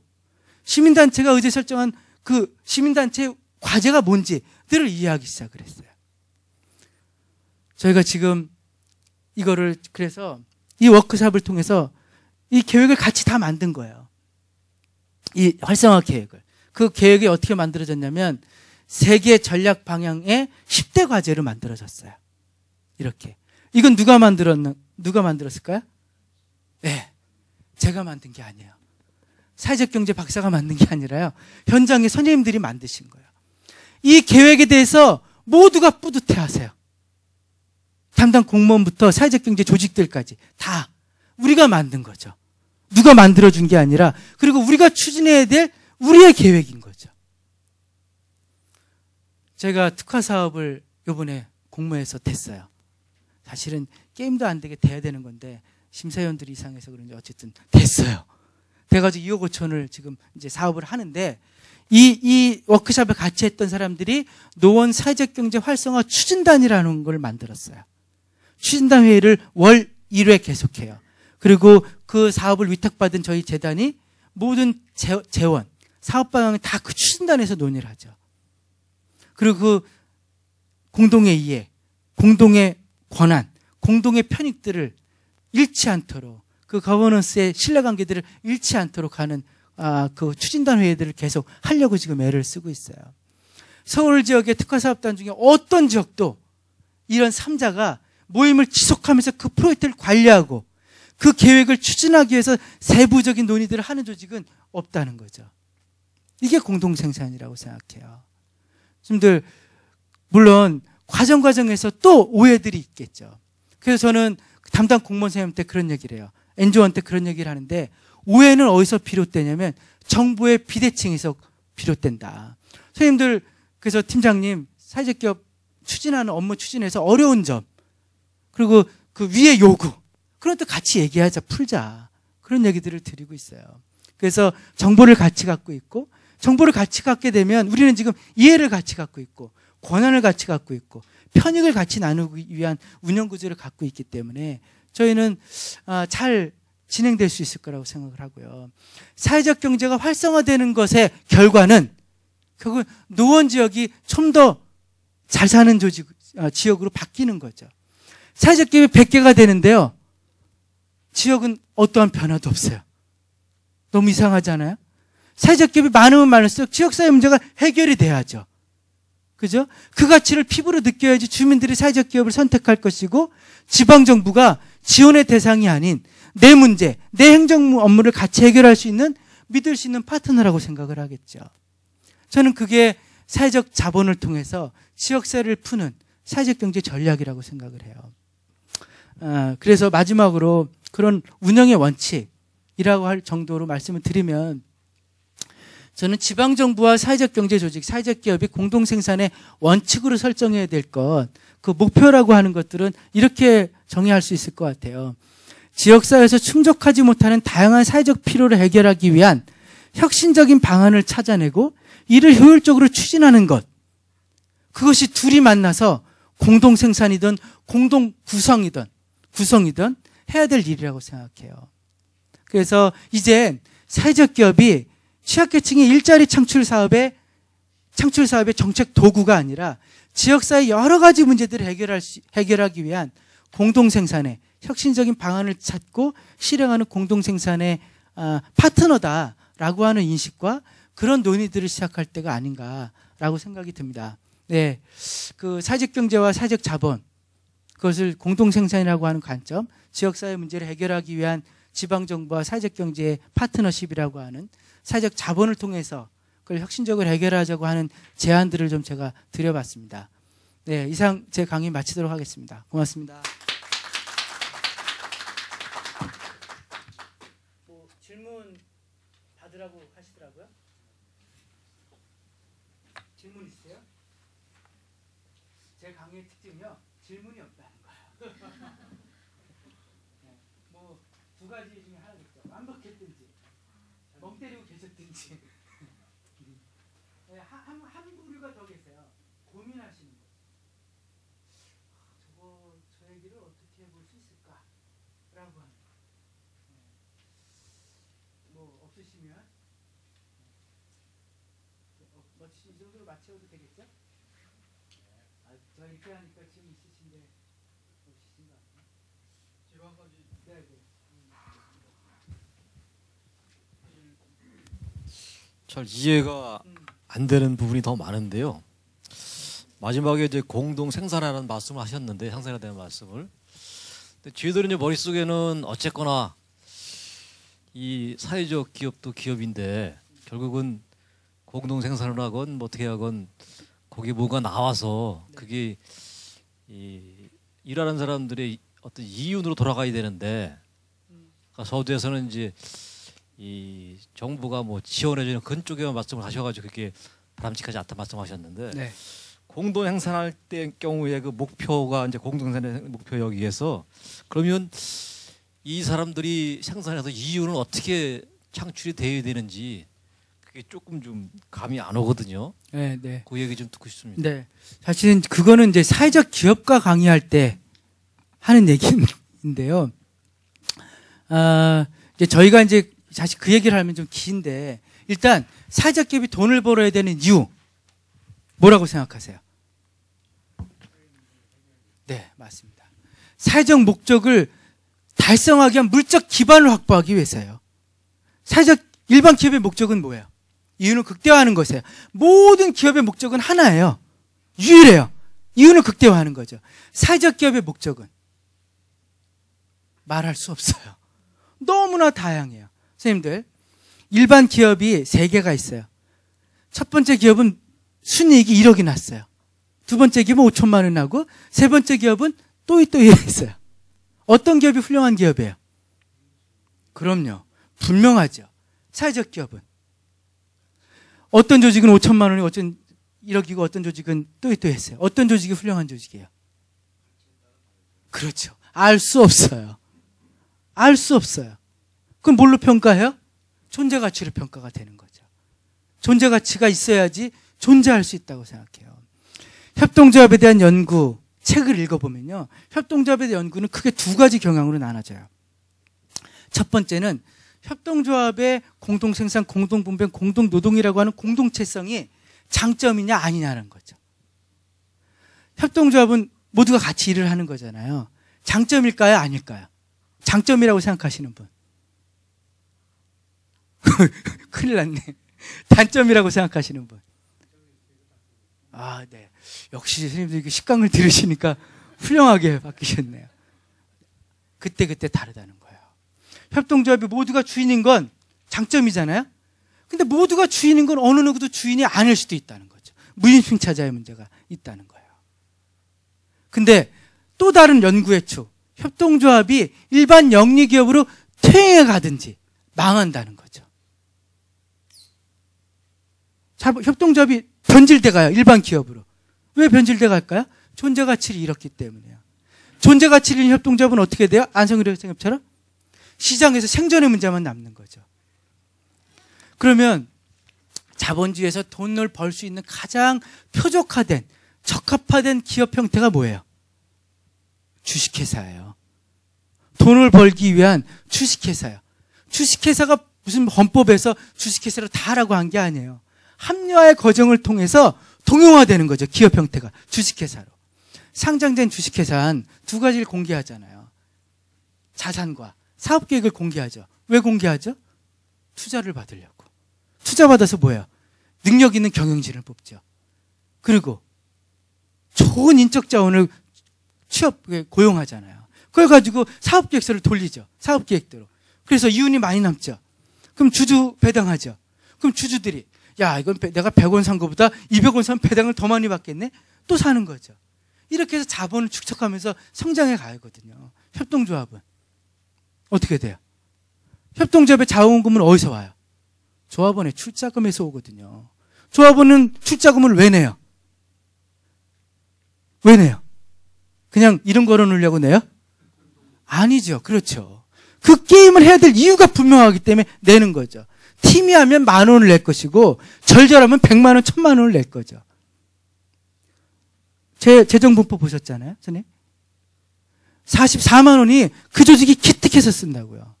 시민단체가 의제 설정한 그 시민단체의 과제가 뭔지들을 이해하기 시작을 했어요. 저희가 지금 이거를 그래서 이 워크숍을 통해서 이 계획을 같이 다 만든 거예요. 이 활성화 계획을. 그 계획이 어떻게 만들어졌냐면 세계 전략 방향의 10대 과제로 만들어졌어요. 이렇게. 이건 누가 만들었을까요? 네. 제가 만든 게 아니에요. 사회적 경제 박사가 만든 게 아니라요. 현장의 선생님들이 만드신 거예요. 이 계획에 대해서 모두가 뿌듯해 하세요. 담당 공무원부터 사회적 경제 조직들까지 다 우리가 만든 거죠. 누가 만들어준 게 아니라, 그리고 우리가 추진해야 될 우리의 계획인 거죠. 제가 특화 사업을 요번에 공모해서 됐어요. 사실은 게임도 안 되게 돼야 되는 건데 심사위원들이 이상해서 그런지 어쨌든 됐어요. 돼가지고 2억 5천을 지금 이제 사업을 하는데, 이 워크숍을 같이 했던 사람들이 노원 사회적 경제 활성화 추진단이라는 걸 만들었어요. 추진단 회의를 월 1회 계속해요. 그리고 그 사업을 위탁받은 저희 재단이 모든 재원, 사업 방향을 다 그 추진단에서 논의를 하죠. 그리고 그 공동의 이해, 공동의 권한, 공동의 편익들을 잃지 않도록, 그 거버넌스의 신뢰관계들을 잃지 않도록 하는 그 추진단 회의들을 계속 하려고 지금 애를 쓰고 있어요. 서울 지역의 특화사업단 중에 어떤 지역도 이런 3자가 모임을 지속하면서 그 프로젝트를 관리하고 그 계획을 추진하기 위해서 세부적인 논의들을 하는 조직은 없다는 거죠. 이게 공동생산이라고 생각해요. 지금들 물론 과정에서 또 오해들이 있겠죠. 그래서 저는 담당 공무원 선생님한테 그런 얘기를 해요. 엔조한테 그런 얘기를 하는데, 오해는 어디서 비롯되냐면 정부의 비대칭에서 비롯된다. 선생님들, 그래서 팀장님, 사회적 기업 추진하는 업무 추진에서 어려운 점, 그리고 그 위의 요구, 그런 것도 같이 얘기하자, 풀자. 그런 얘기들을 드리고 있어요. 그래서 정보를 같이 갖고 있고, 정보를 같이 갖게 되면 우리는 지금 이해를 같이 갖고 있고, 권한을 같이 갖고 있고, 편익을 같이 나누기 위한 운영 구조를 갖고 있기 때문에 저희는 잘 진행될 수 있을 거라고 생각을 하고요. 사회적 경제가 활성화되는 것의 결과는 결국 노원 지역이 좀 더 잘 사는 지역으로 바뀌는 거죠. 사회적 기업이 100개가 되는데요, 지역은 어떠한 변화도 없어요. 너무 이상하지 않아요? 사회적 기업이 많으면 많을수록 지역사회 문제가 해결이 돼야죠. 그죠? 그 가치를 피부로 느껴야지 주민들이 사회적 기업을 선택할 것이고, 지방정부가 지원의 대상이 아닌 내 문제, 내 행정 업무를 같이 해결할 수 있는, 믿을 수 있는 파트너라고 생각을 하겠죠. 저는 그게 사회적 자본을 통해서 지역사회를 푸는 사회적 경제 전략이라고 생각을 해요. 그래서 마지막으로 그런 운영의 원칙이라고 할 정도로 말씀을 드리면, 저는 지방정부와 사회적 경제 조직, 사회적 기업이 공동생산의 원칙으로 설정해야 될 것, 그 목표라고 하는 것들은 이렇게 정의할 수 있을 것 같아요. 지역사회에서 충족하지 못하는 다양한 사회적 필요를 해결하기 위한 혁신적인 방안을 찾아내고 이를 효율적으로 추진하는 것, 그것이 둘이 만나서 공동생산이든 공동구성이든 해야 될 일이라고 생각해요. 그래서 이젠 사회적 기업이 취약계층의 일자리 창출 사업의 정책 도구가 아니라 지역사회 여러 가지 문제들을 해결하기 위한 공동생산의 혁신적인 방안을 찾고 실행하는 공동생산의 파트너다라고 하는 인식과 그런 논의들을 시작할 때가 아닌가라고 생각이 듭니다. 네, 그 사회적 경제와 사회적 자본, 그것을 공동생산이라고 하는 관점, 지역사회 문제를 해결하기 위한 지방정부와 사회적 경제의 파트너십이라고 하는 사회적 자본을 통해서 그걸 혁신적으로 해결하자고 하는 제안들을 좀 제가 드려봤습니다. 네, 이상 제 강의 마치도록 하겠습니다. 고맙습니다. 질문 받으라고 하시더라고요. 질문 있으세요? 제 강의의 특징이요, 질문이 없다는 거예요. 네, 뭐 두 가지 중에 하나겠죠. 완벽했든지 멍 때리고 계셨든지. 네, 한 부류가 더 계세요. 고민하시는 거. 저 얘기를 어떻게 해볼 수 있을까? 라고 하는. 네. 뭐 없으시면 이 정도로 마쳐도 되겠죠? 저 이렇게 하니까 지금 있으신데 없으신 거 아니에요? 지방까지. 네. 잘 이해가 안 되는 부분이 더 많은데요. 마지막에 이제 공동 생산하라는 말씀을 하셨는데, 생산에 대한 말씀을. 근데 저희들은 이제 머릿속에는 어쨌거나 이 사회적 기업도 기업인데 결국은 공동 생산을 하건 뭐 어떻게 하건 거기 뭐가 나와서 그게 이 일하는 사람들의 어떤 이윤으로 돌아가야 되는데, 그러니까 서두에서는 이제 이 정부가 뭐 지원해주는 그런 쪽에만 말씀을 하셔가지고 그게 바람직하지 않다 말씀하셨는데, 네. 공동 행사할 때 경우에 그 목표가 이제 공동 생산의 목표에 의해서 그러면 이 사람들이 생산해서 이윤은 어떻게 창출이 되어야 되는지 그게 조금 좀 감이 안 오거든요. 네, 네. 그 얘기 좀 듣고 싶습니다. 네. 사실은 그거는 이제 사회적 기업가 강의할 때 하는 얘기인데요. 이제 저희가 이제 사실 그 얘기를 하면 좀 긴데, 일단 사회적 기업이 돈을 벌어야 되는 이유 뭐라고 생각하세요? 네, 맞습니다. 사회적 목적을 달성하기 위한 물적 기반을 확보하기 위해서요. 사회적 일반 기업의 목적은 뭐예요? 이윤을 극대화하는 것이에요. 모든 기업의 목적은 하나예요. 유일해요. 이윤을 극대화하는 거죠. 사회적 기업의 목적은 말할 수 없어요. 너무나 다양해요. 선생님들, 일반 기업이 3개가 있어요. 첫 번째 기업은 순이익이 1억이 났어요. 두 번째 기업은 5천만 원 나고, 세 번째 기업은 또이또이 했어요. 어떤 기업이 훌륭한 기업이에요? 그럼요. 분명하죠. 사회적 기업은. 어떤 조직은 5천만 원이 어떤 1억이고 어떤 조직은 또이또이 했어요. 어떤 조직이 훌륭한 조직이에요? 그렇죠. 알 수 없어요. 알 수 없어요. 그럼 뭘로 평가해요? 존재 가치로 평가가 되는 거죠. 존재 가치가 있어야지 존재할 수 있다고 생각해요. 협동조합에 대한 연구 책을 읽어보면요, 협동조합에 대한 연구는 크게 2가지 경향으로 나눠져요. 첫 번째는 협동조합의 공동생산, 공동분배, 공동노동이라고 하는 공동체성이 장점이냐 아니냐는 거죠. 협동조합은 모두가 같이 일을 하는 거잖아요. 장점일까요? 아닐까요? 장점이라고 생각하시는 분. 큰일 났네. 단점이라고 생각하시는 분. 아, 네. 역시 선생님들 식강을 들으시니까 훌륭하게 바뀌셨네요. 그때 다르다는 거예요. 협동조합이 모두가 주인인 건 장점이잖아요. 근데 모두가 주인인 건 어느 누구도 주인이 아닐 수도 있다는 거죠. 무임승차자의 문제가 있다는 거예요. 근데 또 다른 연구의 축, 협동조합이 일반 영리기업으로 퇴행해 가든지 망한다는 거죠. 협동조합이 변질돼 가요. 일반 기업으로. 왜 변질돼 갈까요? 존재 가치를 잃었기 때문에요. 존재 가치를 잃은 협동조합은 어떻게 돼요? 안성일 선생님처럼 시장에서 생존의 문제만 남는 거죠. 그러면 자본주의에서 돈을 벌 수 있는 가장 표적화된, 적합화된 기업 형태가 뭐예요? 주식회사예요. 돈을 벌기 위한 주식회사예요. 주식회사가 무슨 헌법에서 주식회사로 다 하라고 한 게 아니에요. 합리화의 과정을 통해서 동용화되는 거죠. 기업 형태가 주식회사로. 상장된 주식회사는 2가지를 공개하잖아요. 자산과 사업계획을 공개하죠. 왜 공개하죠? 투자를 받으려고. 투자받아서 뭐예요? 능력 있는 경영진을 뽑죠. 그리고 좋은 인적 자원을 고용하잖아요. 그걸 가지고 사업계획서를 돌리죠. 사업계획대로. 그래서 이윤이 많이 남죠. 그럼 주주 배당하죠. 그럼 주주들이 야, 이건 내가 100원 산 거보다 200원 산 배당을 더 많이 받겠네? 또 사는 거죠. 이렇게 해서 자본을 축적하면서 성장해 가거든요. 협동조합은. 어떻게 돼요? 협동조합의 자원금은 어디서 와요? 조합원의 출자금에서 오거든요. 조합원은 출자금을 왜 내요? 왜 내요? 그냥 이름 걸어놓으려고 내요? 아니죠. 그렇죠. 그 게임을 해야 될 이유가 분명하기 때문에 내는 거죠. 팀이 하면 10,000원을 낼 것이고 절절하면 100만 원, 1000만 원을 낼 거죠. 제 재정분법 보셨잖아요, 선생님? 44만 원이 그 조직이 기특해서 쓴다고요.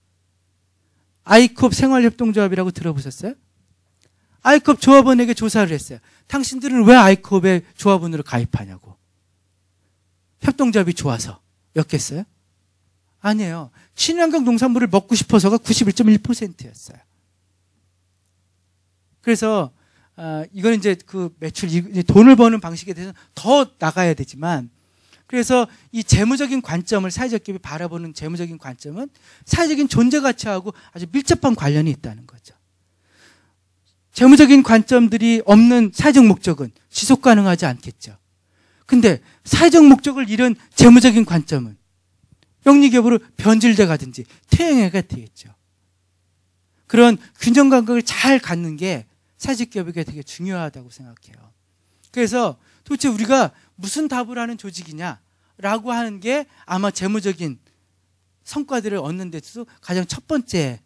아이콥 생활협동조합이라고 들어보셨어요? 아이콥 조합원에게 조사를 했어요. 당신들은 왜 아이콥의 조합원으로 가입하냐고. 협동조합이 좋아서 였겠어요? 아니에요. 친환경 농산물을 먹고 싶어서가 91.1%였어요. 그래서 이거는 이제 그 매출, 돈을 버는 방식에 대해서 더 나가야 되지만, 그래서 이 재무적인 관점을 사회적 기업이 바라보는 재무적인 관점은 사회적인 존재 가치하고 아주 밀접한 관련이 있다는 거죠. 재무적인 관점들이 없는 사회적 목적은 지속 가능하지 않겠죠. 근데 사회적 목적을 잃은 재무적인 관점은 영리기업으로 변질돼 가든지 퇴행해가 되겠죠. 그런 균형 감각을 잘 갖는 게 사회적 기업에게 되게 중요하다고 생각해요. 그래서 도대체 우리가 무슨 답을 하는 조직이냐라고 하는 게 아마 재무적인 성과들을 얻는 데서 가장 첫 번째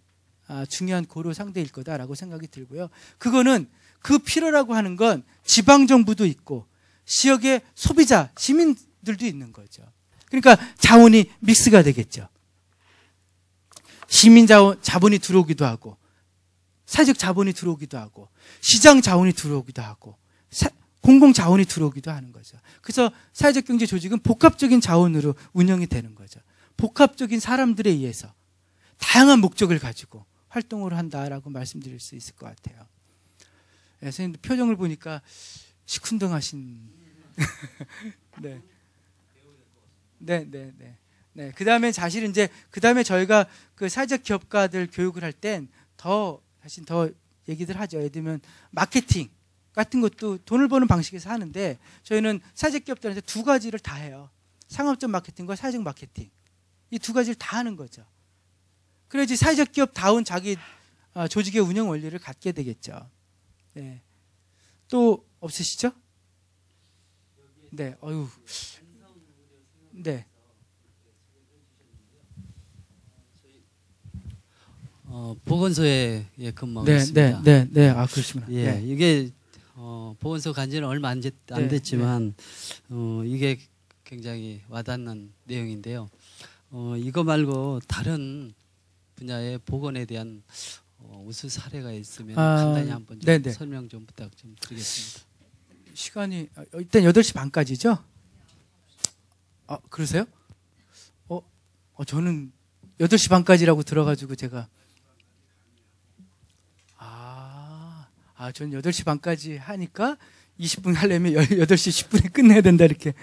중요한 고려 상대일 거다라고 생각이 들고요. 그거는 그 필요라고 하는 건 지방정부도 있고 지역의 소비자, 시민들도 있는 거죠. 그러니까 자원이 믹스가 되겠죠. 시민 자본이 들어오기도 하고 사회적 자본이 들어오기도 하고 시장 자원이 들어오기도 하고 공공 자원이 들어오기도 하는 거죠. 그래서 사회적 경제 조직은 복합적인 자원으로 운영이 되는 거죠. 복합적인 사람들에 의해서 다양한 목적을 가지고 활동을 한다라고 말씀드릴 수 있을 것 같아요. 네, 선생님 표정을 보니까 시큰둥하신. 네. 네. 그 다음에 사실 이제 그 다음에 저희가 그 사회적 기업가들 교육을 할 땐 사실 더 얘기들 하죠. 예를 들면 마케팅 같은 것도 돈을 버는 방식에서 하는데 저희는 사회적 기업들한테 두 가지를 다 해요. 상업적 마케팅과 사회적 마케팅. 이 두 가지를 다 하는 거죠. 그래야지 사회적 기업다운 자기 조직의 운영 원리를 갖게 되겠죠. 네. 또 없으시죠? 네. 어휴. 네. 보건소에 근무하고 있습니다. 네. 아, 그러시구나. 예, 네. 이게 보건소 간지는 얼마 안 됐지만 이게 굉장히 와닿는 내용인데요. 이거 말고 다른 분야의 보건에 대한 우수 사례가 있으면 간단히 한번 좀 설명 좀 부탁 좀 드리겠습니다. 시간이 일단 8시 반까지죠? 아, 그러세요? 저는 8시 반까지라고 들어가지고 제가 저는 8시 반까지 하니까 20분 하려면 8시 10분에 끝내야 된다 이렇게.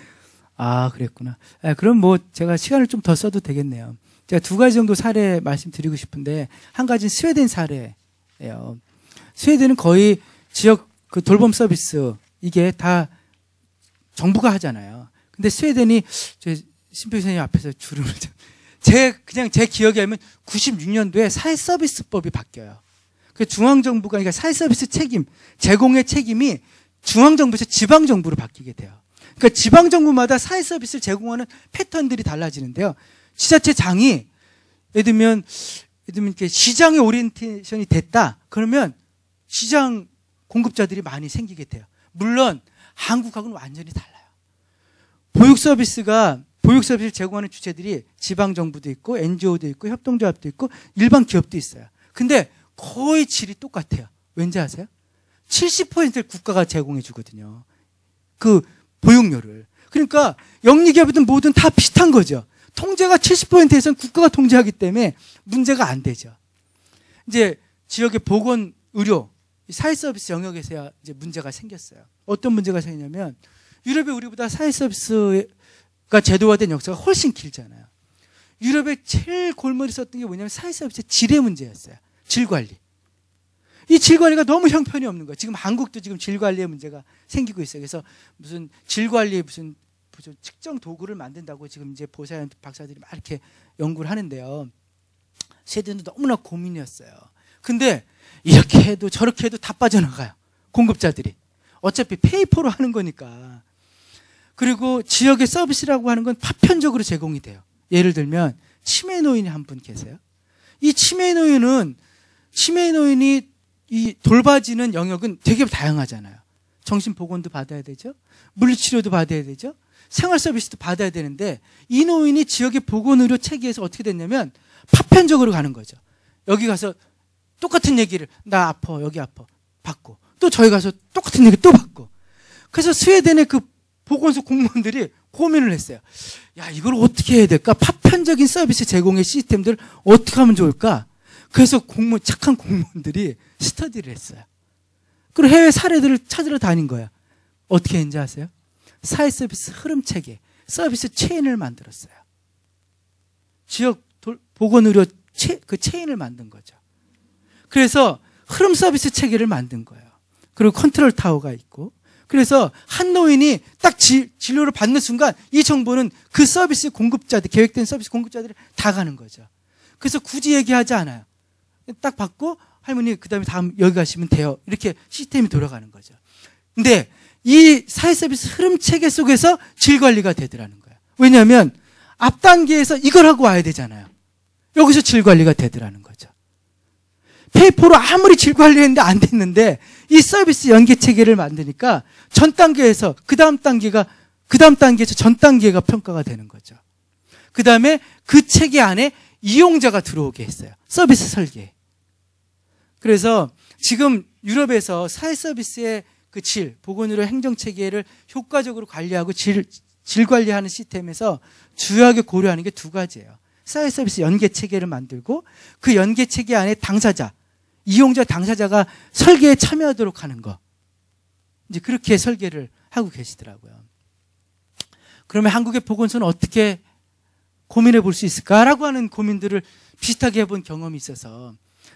그랬구나. 그럼 뭐 제가 시간을 좀 더 써도 되겠네요. 제가 두 가지 정도 사례 말씀드리고 싶은데 한 가지는 스웨덴 사례예요. 스웨덴은 거의 지역 그 돌봄 서비스 이게 다 정부가 하잖아요. 근데 스웨덴이 신표 선생님 앞에서 주름을 그냥 제 기억에 하면 96년도에 사회서비스법이 바뀌어요. 그 중앙정부가 그러니까 사회서비스 책임 제공의 책임이 중앙정부에서 지방정부로 바뀌게 돼요. 그러니까 지방정부마다 사회서비스를 제공하는 패턴들이 달라지는데요. 지자체장이 예를 들면 이렇게 시장의 오리엔테이션이 됐다. 그러면 시장 공급자들이 많이 생기게 돼요. 물론 한국하고는 완전히 달라요. 보육서비스를 제공하는 주체들이 지방정부도 있고 NGO도 있고 협동조합도 있고 일반 기업도 있어요. 근데 거의 질이 똑같아요. 왠지 아세요? 70%를 국가가 제공해 주거든요. 그 보육료를. 그러니까 영리기업이든 뭐든 다 비슷한 거죠. 통제가 70%에서는 국가가 통제하기 때문에 문제가 안 되죠. 이제 지역의 보건, 의료, 사회서비스 영역에서야 이제 문제가 생겼어요. 어떤 문제가 생기냐면 유럽이 우리보다 사회서비스가 제도화된 역사가 훨씬 길잖아요. 유럽의 제일 골머리 썼던 게 뭐냐면 사회서비스의 질의 문제였어요. 질관리. 이 질관리가 너무 형편이 없는 거예요. 지금 한국도 지금 질관리의 문제가 생기고 있어요. 그래서 무슨 질관리에 무슨 측정 도구를 만든다고 지금 이제 보사연 박사들이 막 이렇게 연구를 하는데요. 스웨덴도 너무나 고민이었어요. 근데 이렇게 해도 저렇게 해도 다 빠져나가요. 공급자들이. 어차피 페이퍼로 하는 거니까. 그리고 지역의 서비스라고 하는 건 파편적으로 제공이 돼요. 예를 들면 치매 노인이 한 분 계세요. 이 치매 노인이 이 돌봐지는 영역은 되게 다양하잖아요. 정신보건도 받아야 되죠. 물리치료도 받아야 되죠. 생활서비스도 받아야 되는데 이 노인이 지역의 보건의료 체계에서 어떻게 됐냐면 파편적으로 가는 거죠. 여기 가서 똑같은 얘기를 나 아파 여기 아파 받고 또 저희 가서 똑같은 얘기 또 받고. 그래서 스웨덴의 그 보건소 공무원들이 고민을 했어요. 야, 이걸 어떻게 해야 될까? 파편적인 서비스 제공의 시스템들을 어떻게 하면 좋을까? 그래서 착한 공무원들이 스터디를 했어요. 그리고 해외 사례들을 찾으러 다닌 거야. 어떻게 했는지 아세요? 사회 서비스 흐름 체계, 서비스 체인을 만들었어요. 지역 보건의료 그 체인을 만든 거죠. 그래서 흐름 서비스 체계를 만든 거예요. 그리고 컨트롤 타워가 있고 그래서 한 노인이 딱 진료를 받는 순간 이 정보는 그 서비스 공급자들, 계획된 서비스 공급자들이 다 가는 거죠. 그래서 굳이 얘기하지 않아요. 딱 받고 할머니 그다음에 다음 여기 가시면 돼요. 이렇게 시스템이 돌아가는 거죠. 근데 이 사회 서비스 흐름 체계 속에서 질 관리가 되더라는 거예요. 왜냐하면 앞 단계에서 이걸 하고 와야 되잖아요. 여기서 질 관리가 되더라는 거죠. 페이퍼로 아무리 질 관리했는데 안 됐는데 이 서비스 연계 체계를 만드니까 전 단계에서 그 다음 단계에서 전 단계가 평가가 되는 거죠. 그 다음에 그 체계 안에 이용자가 들어오게 했어요. 서비스 설계. 그래서 지금 유럽에서 사회 서비스의 그 질, 보건의료 행정 체계를 효과적으로 관리하고 질 관리하는 시스템에서 주요하게 고려하는 게 두 가지예요. 사회 서비스 연계 체계를 만들고 그 연계 체계 안에 당사자, 이용자 당사자가 설계에 참여하도록 하는 거. 이제 그렇게 설계를 하고 계시더라고요. 그러면 한국의 보건소는 어떻게 고민해 볼 수 있을까라고 하는 고민들을 비슷하게 해본 경험이 있어서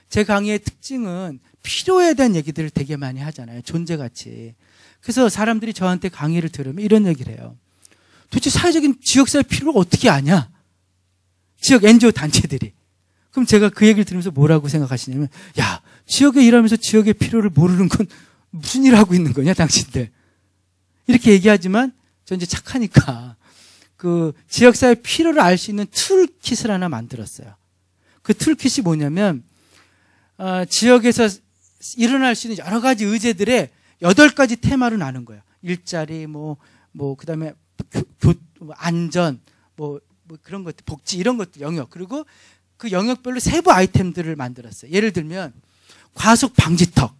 제 강의의 특징은 필요에 대한 얘기들을 되게 많이 하잖아요. 존재가치. 그래서 사람들이 저한테 강의를 들으면 이런 얘기를 해요. 도대체 사회적인 지역사회 필요를 어떻게 아냐? 지역 NGO 단체들이. 그럼 제가 그 얘기를 들으면서 뭐라고 생각하시냐면, 야, 지역에 일하면서 지역의 필요를 모르는 건 무슨 일을 하고 있는 거냐, 당신들. 이렇게 얘기하지만, 저 이제 착하니까, 그 지역사회 필요를 알 수 있는 툴킷을 하나 만들었어요. 그 툴킷이 뭐냐면, 지역에서 일어날 수 있는 여러 가지 의제들의 8가지 테마로 나눈 거예요. 일자리, 그 다음에 안전, 그런 것들, 복지, 이런 것들, 영역. 그리고 그 영역별로 세부 아이템들을 만들었어요. 예를 들면, 과속 방지턱.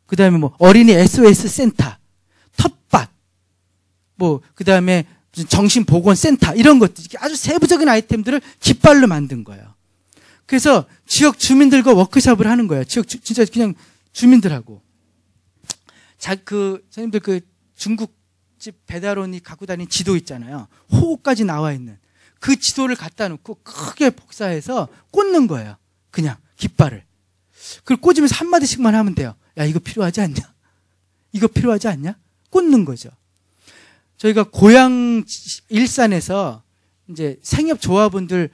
그 다음에 어린이 SOS 센터. 텃밭. 그 다음에 무슨 정신보건센터. 이런 것들. 아주 세부적인 아이템들을 깃발로 만든 거예요. 그래서 지역 주민들과 워크숍을 하는 거예요. 진짜 그냥 주민들하고. 선생님들 중국집 배달원이 갖고 다니는 지도 있잖아요. 호까지 나와 있는. 그 지도를 갖다 놓고 크게 복사해서 꽂는 거예요. 그냥 깃발을. 그걸 꽂으면서 한마디씩만 하면 돼요. 야, 이거 필요하지 않냐? 이거 필요하지 않냐? 꽂는 거죠. 저희가 고향 일산에서 이제 생협조합원들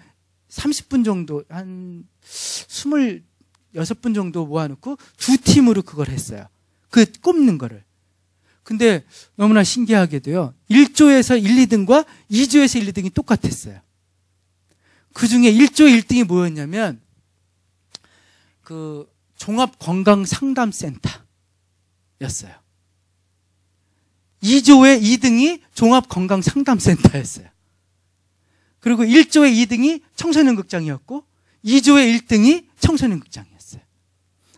30분 정도, 한 26분 정도 모아놓고 2팀으로 그걸 했어요. 그 꼽는 거를. 근데 너무나 신기하게도요. 1조에서 1, 2등과 2조에서 1, 2등이 똑같았어요. 그 중에 1조 1등이 뭐였냐면 그 종합건강상담센터였어요. 2조의 2등이 종합건강상담센터였어요. 그리고 1조의 2등이 청소년극장이었고 2조의 1등이 청소년극장이었어요.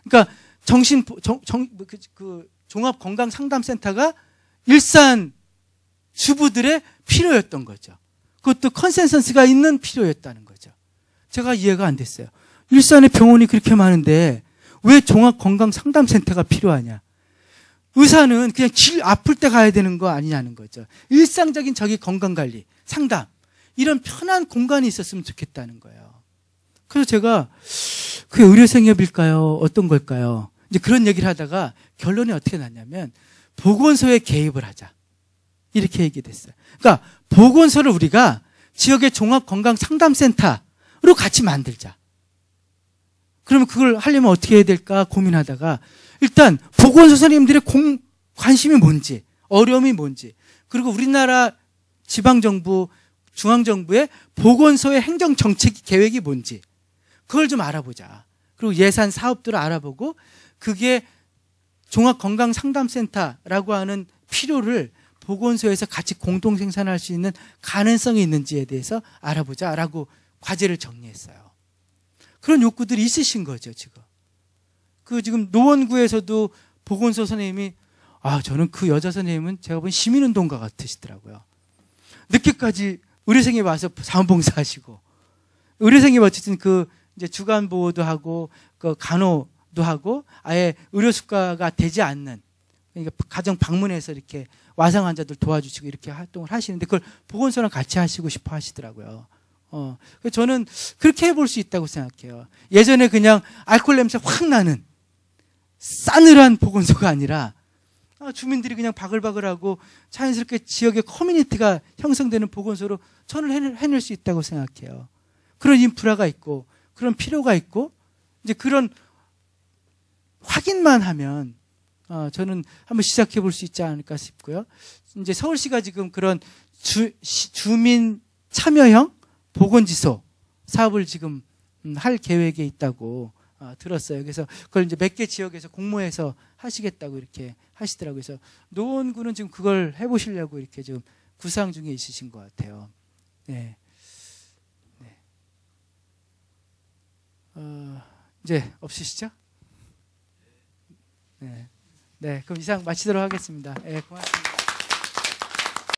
그러니까 종합건강상담센터가 일산 주부들의 필요였던 거죠. 그것도 컨센서스가 있는 필요였다는 거죠. 제가 이해가 안 됐어요. 일산에 병원이 그렇게 많은데 왜 종합건강상담센터가 필요하냐? 의사는 그냥 아플 때 가야 되는 거 아니냐는 거죠. 일상적인 자기 건강관리, 상담 이런 편한 공간이 있었으면 좋겠다는 거예요. 그래서 제가 그게 의료생협일까요? 어떤 걸까요? 이제 그런 얘기를 하다가 결론이 어떻게 났냐면 보건소에 개입을 하자. 이렇게 얘기됐어요. 그러니까 보건소를 우리가 지역의 종합건강상담센터로 같이 만들자. 그러면 그걸 하려면 어떻게 해야 될까 고민하다가 일단 보건소 선생님들의 관심이 뭔지, 어려움이 뭔지, 그리고 우리나라 지방정부, 중앙정부의 보건소의 행정정책 계획이 뭔지 그걸 좀 알아보자. 그리고 예산 사업들을 알아보고 그게 종합건강상담센터라고 하는 필요를 보건소에서 같이 공동 생산할 수 있는 가능성이 있는지에 대해서 알아보자라고 과제를 정리했어요. 그런 욕구들이 있으신 거죠, 지금. 지금 노원구에서도 보건소 선생님이 저는 그 여자 선생님은 제가 본 시민운동가 같으시더라고요. 늦게까지 의료생이 와서 자원봉사하시고 의료생이 어쨌든 이제 주간보호도 하고 간호도 하고 아예 의료수가가 되지 않는 그러니까 가정 방문해서 이렇게 와상 환자들 도와주시고 이렇게 활동을 하시는데 그걸 보건소랑 같이 하시고 싶어 하시더라고요. 저는 그렇게 해볼 수 있다고 생각해요. 예전에 그냥 알코올 냄새 확 나는 싸늘한 보건소가 아니라 주민들이 그냥 바글바글하고 자연스럽게 지역의 커뮤니티가 형성되는 보건소로 저는 해낼 수 있다고 생각해요. 그런 인프라가 있고 그런 필요가 있고 이제 그런 확인만 하면 저는 한번 시작해 볼 수 있지 않을까 싶고요. 이제 서울시가 지금 그런 주민 참여형 보건지소 사업을 지금 할 계획에 있다고 들었어요. 그래서 그걸 이제 몇 개 지역에서 공모해서 하시겠다고 이렇게 하시더라고요. 그래서 노원구는 지금 그걸 해보시려고 이렇게 좀 구상 중에 있으신 것 같아요. 네. 네. 이제 없으시죠? 네. 네. 그럼 이상 마치도록 하겠습니다. 네, 고맙습니다.